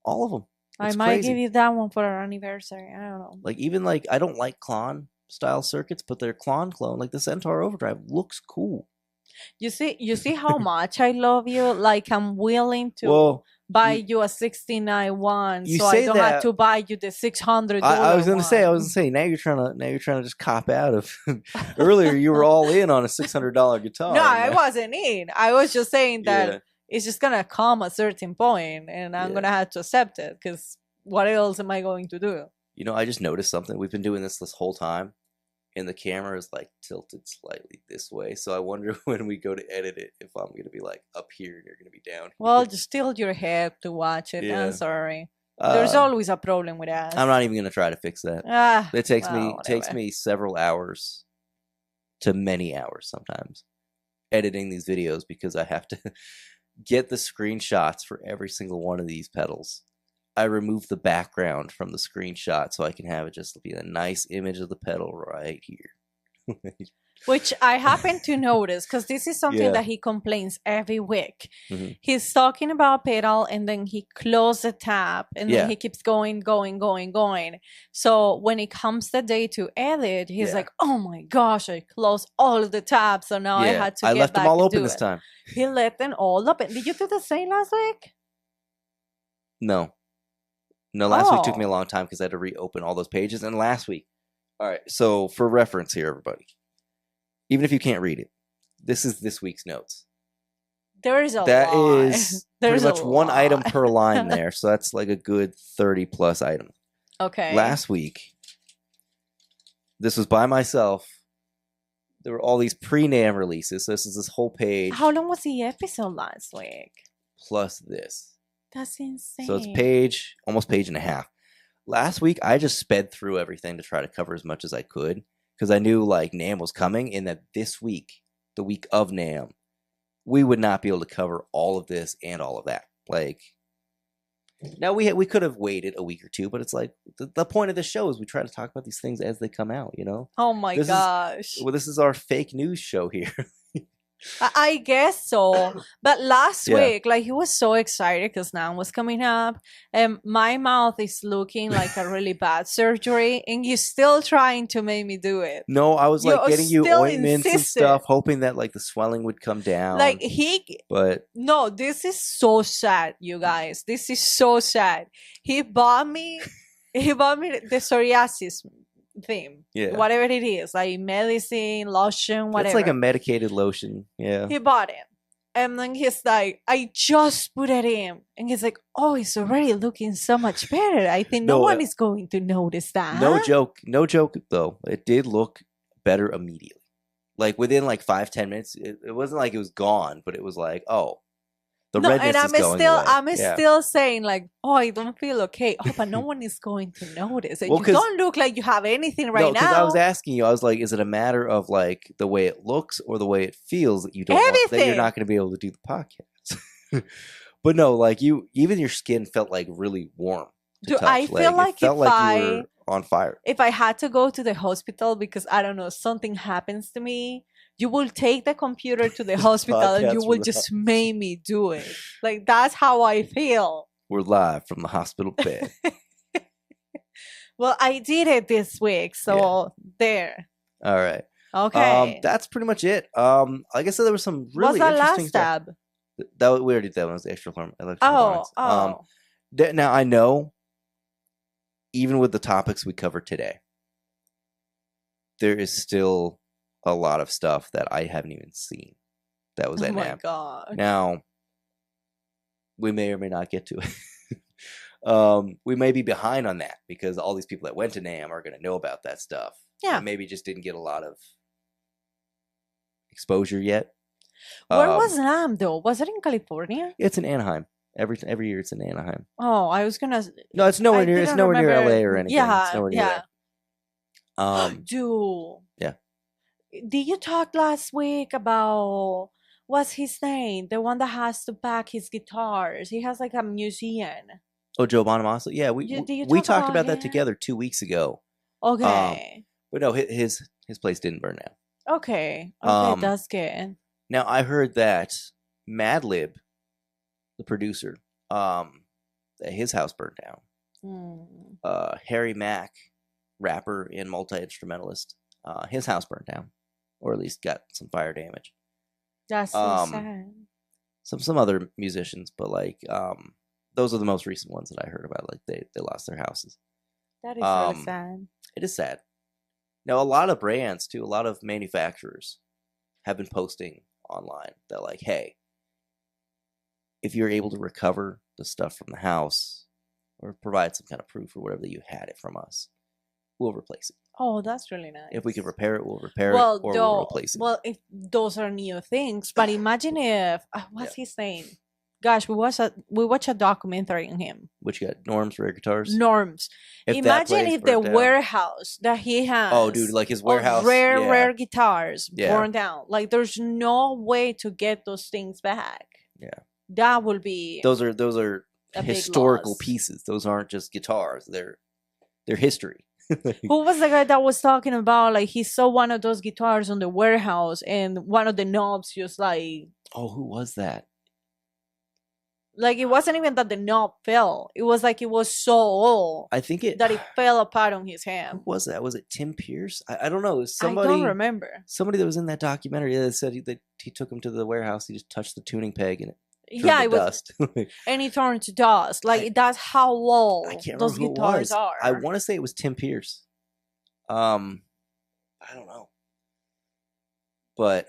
All of them. I might give you that one for our anniversary. I don't know. Like even like I don't like Klon style circuits, but their clone, like the Centaur Overdrive, looks cool. You see how much I love you. Like I'm willing to buy you a 69 one, so I don't have to buy you the $600. I was gonna say. Now you're trying to just cop out of. Earlier you were all in on a $600 guitar. No, I wasn't in. I was just saying that it's just gonna come a certain point, and I'm gonna have to accept it. Because what else am I going to do? You know, I just noticed something. We've been doing this whole time, and the camera is like tilted slightly this way. So I wonder when we go to edit it if I'm gonna be like up here and you're gonna be down here. Well, just tilt your head to watch it. I'm sorry. There's always a problem with that. I'm not even gonna try to fix that. It takes me several hours to many hours sometimes editing these videos because I have to get the screenshots for every single one of these pedals. I remove the background from the screenshot so I can have it just be a nice image of the pedal right here. Which I happen to notice because this is something that he complains every week. Mm-hmm. He's talking about pedal and then he closes the tab and then he keeps going. So when it comes the day to edit, he's like, oh my gosh, I closed all of the tabs. So now I had to get back. I left them all open this time. He left them all open. Did you do the same last week? No, last week took me a long time because I had to reopen all those pages. And last week, all right, so for reference here, everybody. Even if you can't read it, this is this week's notes. There is a lot. That is pretty much one item per line there. So that's like a good 30 plus items. Okay. Last week, this was by myself. There were all these pre-NAMM releases. So this is this whole page. How long was the episode last week? Plus this. That's insane. So it's almost page and a half. Last week, I just sped through everything to try to cover as much as I could. Because I knew like NAMM was coming and that this week, the week of NAMM, we would not be able to cover all of this and all of that. Like, now we could have waited a week or two, but it's like the point of the show is we try to talk about these things as they come out, you know? Oh my gosh. This is our fake news show here. I guess so. But last week, like he was so excited because NAMM was coming up. And my mouth is looking like a really bad surgery. And you're still trying to make me do it. No, I was like getting you ointments and stuff, hoping that like the swelling would come down. No, this is so sad, you guys. This is so sad. He bought me the psoriasis theme, whatever it is, like medicine, lotion, whatever. It's like a medicated lotion. He bought it, and then he's like, "I just put it in," and he's like, "Oh, it's already looking so much better. I think no one is going to notice that." No joke though. It did look better immediately. Like within like 5-10 minutes, it wasn't like it was gone, but it was like, oh. The redness is going away. I'm still saying like, oh, I don't feel okay. Oh, but no one is going to notice. You don't look like you have anything right now. Because I was asking you, I was like, is it a matter of like the way it looks or the way it feels that you don't that you're not going to be able to do the podcast? But no, like even your skin felt like really warm. I feel like you were on fire. If I had to go to the hospital because I don't know, something happens to me, you will take the computer to the hospital and you will just make me do it. Like, that's how I feel. We're live from the hospital bed. Well, I did it this week, so there. All right. Okay. That's pretty much it. Like I said, there was some really interesting stuff. That we already did that one was the extra electronics. Now, I know, even with the topics we covered today, there is still a lot of stuff that I haven't even seen that was at NAMM. Oh my god. Now, we may or may not get to it. We may be behind on that because all these people that went to NAMM are going to know about that stuff. Yeah. And maybe just didn't get a lot of exposure yet. Where was NAMM though? Was it in California? It's in Anaheim. Every year it's in Anaheim. Oh, I was gonna. No, it's nowhere near. It's nowhere near LA or anything. Yeah, it's nowhere near there. Dude. Yeah. Did you talk last week about what's his name? The one that has to pack his guitars. He has like a museum. Oh, Joe Bonamassa. Yeah, Did you we talk talked about that him? together 2 weeks ago. Okay. But no, his place didn't burn down. Okay. Okay, that's good. Now I heard that Madlib, the producer, that his house burned down. Harry Mack, rapper and multi-instrumentalist, his house burned down, or at least got some fire damage. That's so sad. Some other musicians, but like those are the most recent ones that I heard about. Like they lost their houses. That is really sad. It is sad. Now a lot of brands too, a lot of manufacturers have been posting online that like, hey, if you're able to recover the stuff from the house or provide some kind of proof or whatever that you had it from us, we'll replace it. Oh, that's really nice. If we can repair it, we'll repair it, or we'll replace it. Well, if those are new things, but imagine if what's his name? Gosh, we watched a documentary on him. Which you got? NAMM's Rare Guitars? NAMM's. Imagine if the warehouse that he has. Oh, dude, like his warehouse. Rare guitars burned down. Like there's no way to get those things back. Yeah. That will be. Those are historical pieces. Those aren't just guitars. They're history. Who was the guy that was talking about like he saw one of those guitars on the warehouse and one of the knobs just like. Oh, who was that? Like it wasn't even that the knob fell. It was like it was so old. I think that it fell apart on his hand. Who was that? Was it Tim Pierce? I don't know. It was somebody. I don't remember. Somebody that was in that documentary that said he took him to the warehouse. He just touched the tuning peg and it. It was dust. And it turned to dust. Like that's how old those guitars are. I want to say it was Tim Pierce. I don't know, but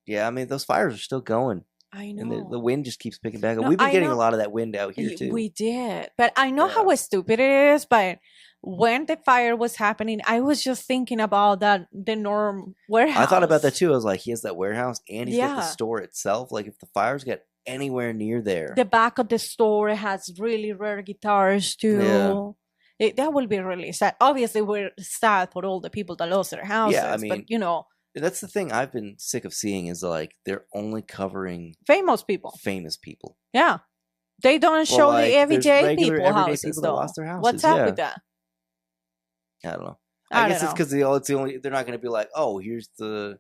yeah, I mean those fires are still going. I know. And the wind just keeps picking back up. We've been getting a lot of that wind out here too. We did, but I know how stupid it is. But when the fire was happening, I was just thinking about the NAMM warehouse. I thought about that too. I was like, he has that warehouse and he's got the store itself. Like if the fires get anywhere near there, the back of the store has really rare guitars too. Yeah. That will be really sad. Obviously, we're sad for all the people that lost their houses. Yeah, I mean, but you know. That's the thing I've been sick of seeing is like they're only covering famous people. Yeah. They don't show the everyday people houses though. Lost their houses. What's up with that? I don't know. I guess it's because it's the only they're not going to be like, oh, here's the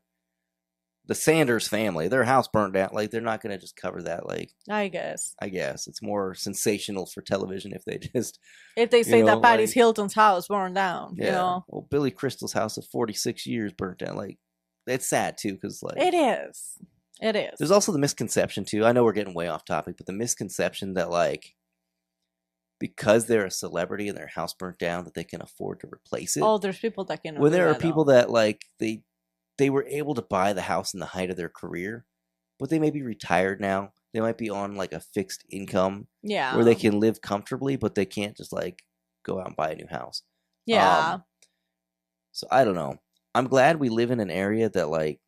Sanders family, their house burnt down. Like they're not going to just cover that. Like I guess it's more sensational for television if they say that Paris Hilton's house burned down. Yeah. You know? Well, Billy Crystal's house of 46 years burnt down. Like. It's sad too because like it is. There's also the misconception too. I know we're getting way off topic, but the misconception that like because they're a celebrity and their house burnt down that they can afford to replace it. Oh, there's people that can. When there are people that like they were able to buy the house in the height of their career, but they may be retired now. They might be on like a fixed income, where they can live comfortably, but they can't just like go out and buy a new house. Yeah. So I don't know. I'm glad we live in an area that like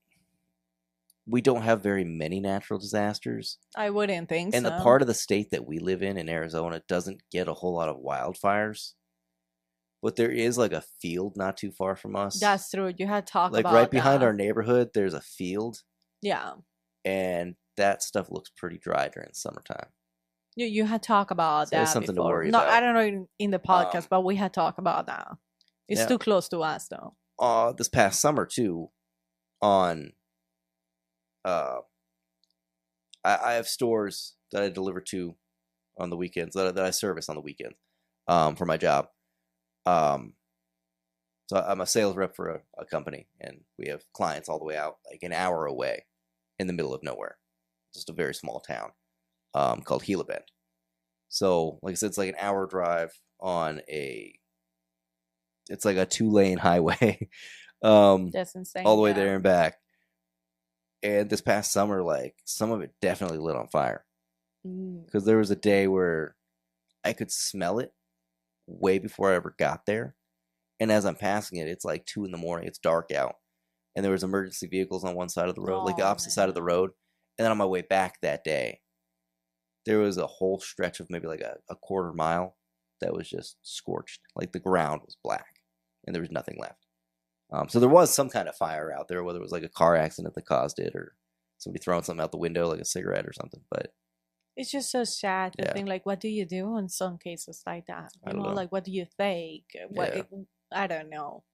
we don't have very many natural disasters. I wouldn't think and so. And the part of the state that we live in Arizona doesn't get a whole lot of wildfires. But there is like a field not too far from us. That's true. You had talked about right behind our neighborhood, there's a field. Yeah. And that stuff looks pretty dry during the summertime. You had talked about that. There's something before. to worry about. I don't know in the podcast, but we had talked about that. It's too close to us though. This past summer too, on I have stores that I deliver to on the weekends that I service on the weekends for my job. So I'm a sales rep for a company, and we have clients all the way out like an hour away in the middle of nowhere, just a very small town called Gila Bend. So like I said, it's like an hour drive on it's like a 2-lane highway. That's insane. All the way there and back. And this past summer, like some of it definitely lit on fire. Because there was a day where I could smell it way before I ever got there. And as I'm passing it, it's like 2 a.m. It's dark out. And there was emergency vehicles on one side of the road, like the opposite side of the road. And then on my way back that day, there was a whole stretch of maybe like a quarter mile that was just scorched. Like the ground was black and there was nothing left. So there was some kind of fire out there, whether it was like a car accident that caused it or somebody throwing something out the window, like a cigarette or something. But It's just so sad to Yeah. think, like, what do you do in some cases like that? I You don't know, know. like, what do you think? What Yeah. I don't know.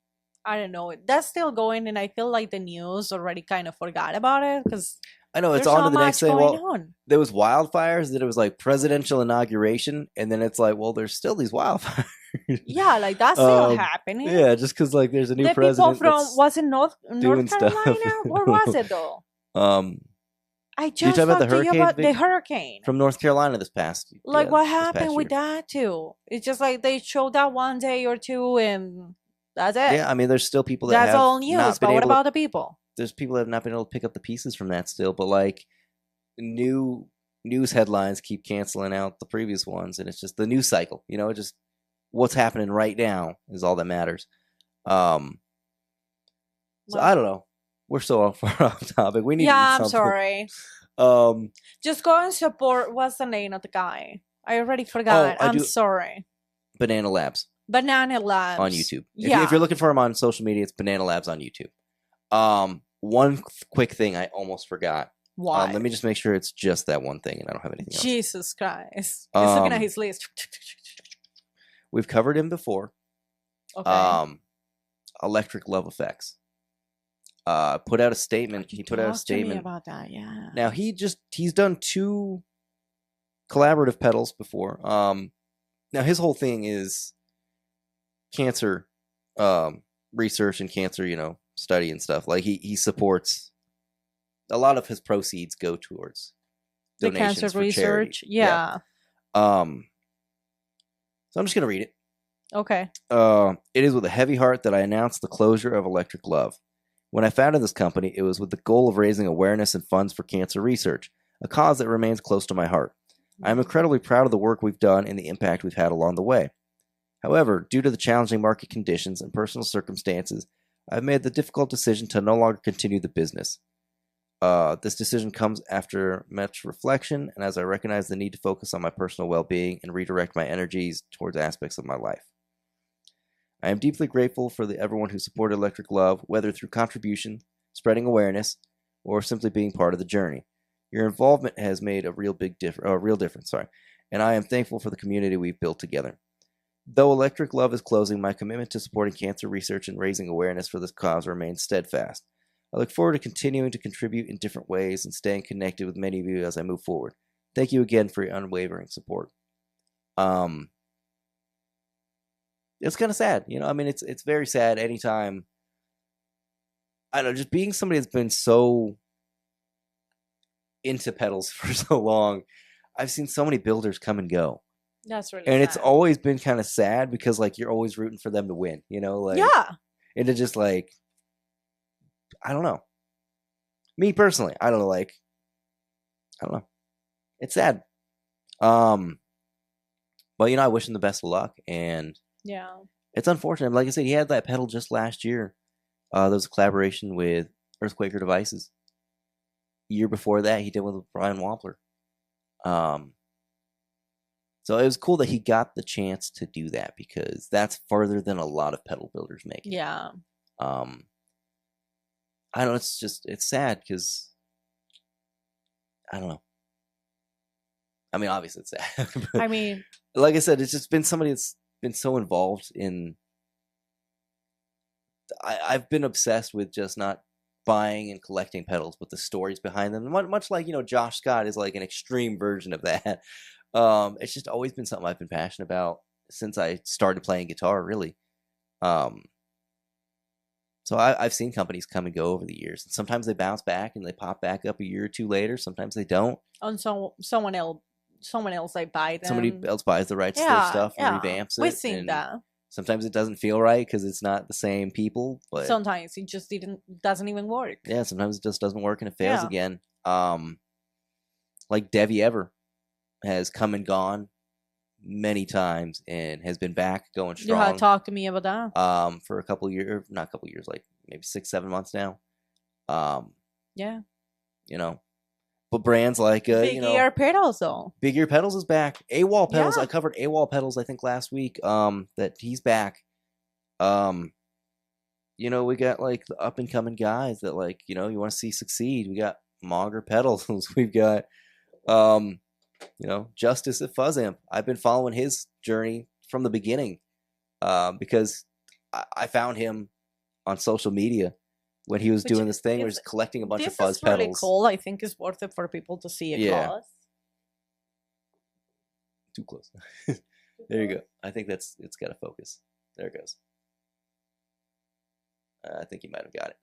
I don't know. That's still going, and I feel like the news already kind of forgot about it because I know it's there's on so to the next much thing. going Well, on. there was wildfires. Then it was like presidential inauguration, and then it's like, well, there's still these wildfires. Yeah, like that's still happening. Yeah, just because like there's a new The president people from that's was it North doing stuff. Carolina? Where was it though? I you just talking about the talked to you hurricane, about the Vic? hurricane. From North Carolina this past. Like, Yeah, what this past happened with year. that too? It's just like they showed that one day or two, and that's it. Yeah, I mean, there's still people that That's have all news. not been But what able to, about the people? there's people that have not been able to pick up the pieces from that still, but like new news headlines keep canceling out the previous ones, and it's just the news cycle, you know, just what's happening right now is all that matters. So I don't know. We're so far off topic. We need to eat I'm something. sorry. Just go and support. What's the name of the guy? I already forgot. I'm sorry. Banana Labs Banana Labs on YouTube. Yeah. If you're looking for him on social media, it's Banana Labs on YouTube. One quick thing I almost forgot. Why? Let me just make sure it's just that one thing, and I don't have anything else. Jesus Christ! He's looking at his list. We've covered him before. Okay. Electric Love Effects. Put out a statement. He put out a statement about that. Yeah. Now he's done 2 collaborative pedals before. Now his whole thing is cancer research and cancer, study and stuff. Like he supports a lot of his proceeds go towards the donations cancer for research. charity. Yeah. So I'm just gonna read it. Okay. It is with a heavy heart that I announce the closure of Electric Love. When I founded this company, it was with the goal of raising awareness and funds for cancer research, a cause that remains close to my heart. I am incredibly proud of the work we've done and the impact we've had along the way. However, due to the challenging market conditions and personal circumstances, I've made the difficult decision to no longer continue the business. This decision comes after much reflection, and as I recognize the need to focus on my personal well-being and redirect my energies towards aspects of my life. I am deeply grateful for everyone who supported Electric Love, whether through contribution, spreading awareness, or simply being part of the journey. Your involvement has made a real difference, and I am thankful for the community we've built together. Though Electric Love is closing, my commitment to supporting cancer research and raising awareness for this cause remains steadfast. I look forward to continuing to contribute in different ways and staying connected with many of you as I move forward. Thank you again for your unwavering support. It's kind of sad, I mean, it's very sad anytime. I don't know, just being somebody that's been so into pedals for so long, I've seen so many builders come and go. That's really and sad. It's always been kind of sad because like you're always rooting for them to win, like yeah. And it's just like, I don't know. Me personally, I don't know. It's sad. But I wish him the best of luck, and yeah, it's unfortunate. Like I said, he had that pedal just last year. There was a collaboration with Earthquaker Devices. Year before that, he did one with Brian Wampler. So it was cool that he got the chance to do that because that's farther than a lot of pedal builders make. Yeah. I don't know. It's sad because I don't know. I mean, obviously it's sad. I mean, like I said, it's just been somebody that's been so involved in. I've been obsessed with just not buying and collecting pedals, but the stories behind them. Much like Josh Scott is like an extreme version of that. It's just always been something I've been passionate about since I started playing guitar, really. So I've seen companies come and go over the years, and sometimes they bounce back and they pop back up a year or two later. Sometimes they don't. And so someone else like buy them. Somebody else buys the rights to their stuff and revamps it. We've seen that. Sometimes it doesn't feel right because it's not the same people. But sometimes it just doesn't even work. Yeah, sometimes it just doesn't work and it fails again. Like Devi Ever has come and gone many times and has been back going strong. You had talked to me about that. For a couple years, not a couple years, like maybe 6-7 months now. Yeah. But brands like Big Ear Pedals though. Big Ear Pedals is back. AWOL Pedals. Yeah. I covered AWOL Pedals I think last week. That he's back. We got like the up and coming guys that you want to see succeed. We got Mauger Pedals. We've got You know, Justice at Fuzz Amp. I've been following his journey from the beginning because I found him on social media when he was doing this thing where he's collecting a bunch of fuzz pedals. This is really cool. I think it's worth it for people to see it close. Too close. There you go. I think it's got to focus. There it goes. I think you might have got it.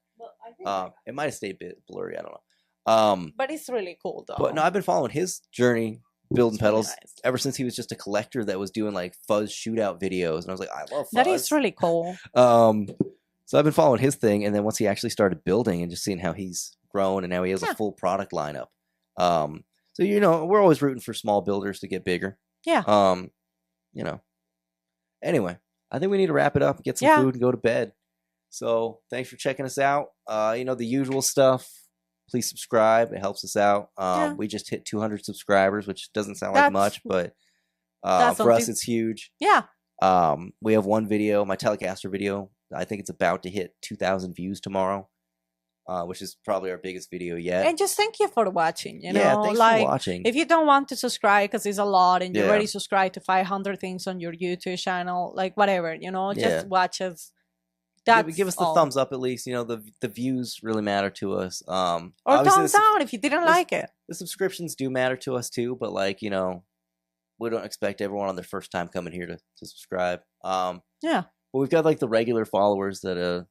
Well, it might have stayed a bit blurry. I don't know. But it's really cool though. But no, I've been following his journey building pedals ever since he was just a collector that was doing like fuzz shootout videos, and I was like, I love fuzz. That is really cool. So I've been following his thing, and then once he actually started building and just seeing how he's grown and now he has a full product lineup. So you know, we're always rooting for small builders to get bigger. Yeah. You know. Anyway, I think we need to wrap it up, get some food, and go to bed. So thanks for checking us out. You know, the usual stuff. Please subscribe. It helps us out. We just hit 200 subscribers, which doesn't sound like much, but for us, it's huge. Yeah. We have one video, my Telecaster video. I think it's about to hit 2,000 views tomorrow, which is probably our biggest video yet. And just thank you for watching. You know, thanks for watching. If you don't want to subscribe because it's a lot, and you already subscribed to 500 things on your YouTube channel, like whatever, you know, just watch us. Give us the thumbs up at least. You know, the views really matter to us. Or thumbs down if you didn't like it. The subscriptions do matter to us too, but like, you know, we don't expect everyone on their first time coming here to subscribe. But we've got like the regular followers that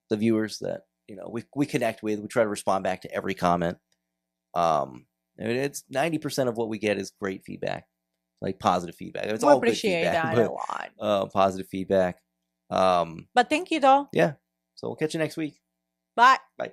the viewers that, you know, we connect with. We try to respond back to every comment. It's 90% of what we get is great feedback, like positive feedback. It's all good feedback, that a lot. Positive feedback. But thank you though. Yeah. So we'll catch you next week. Bye. Bye.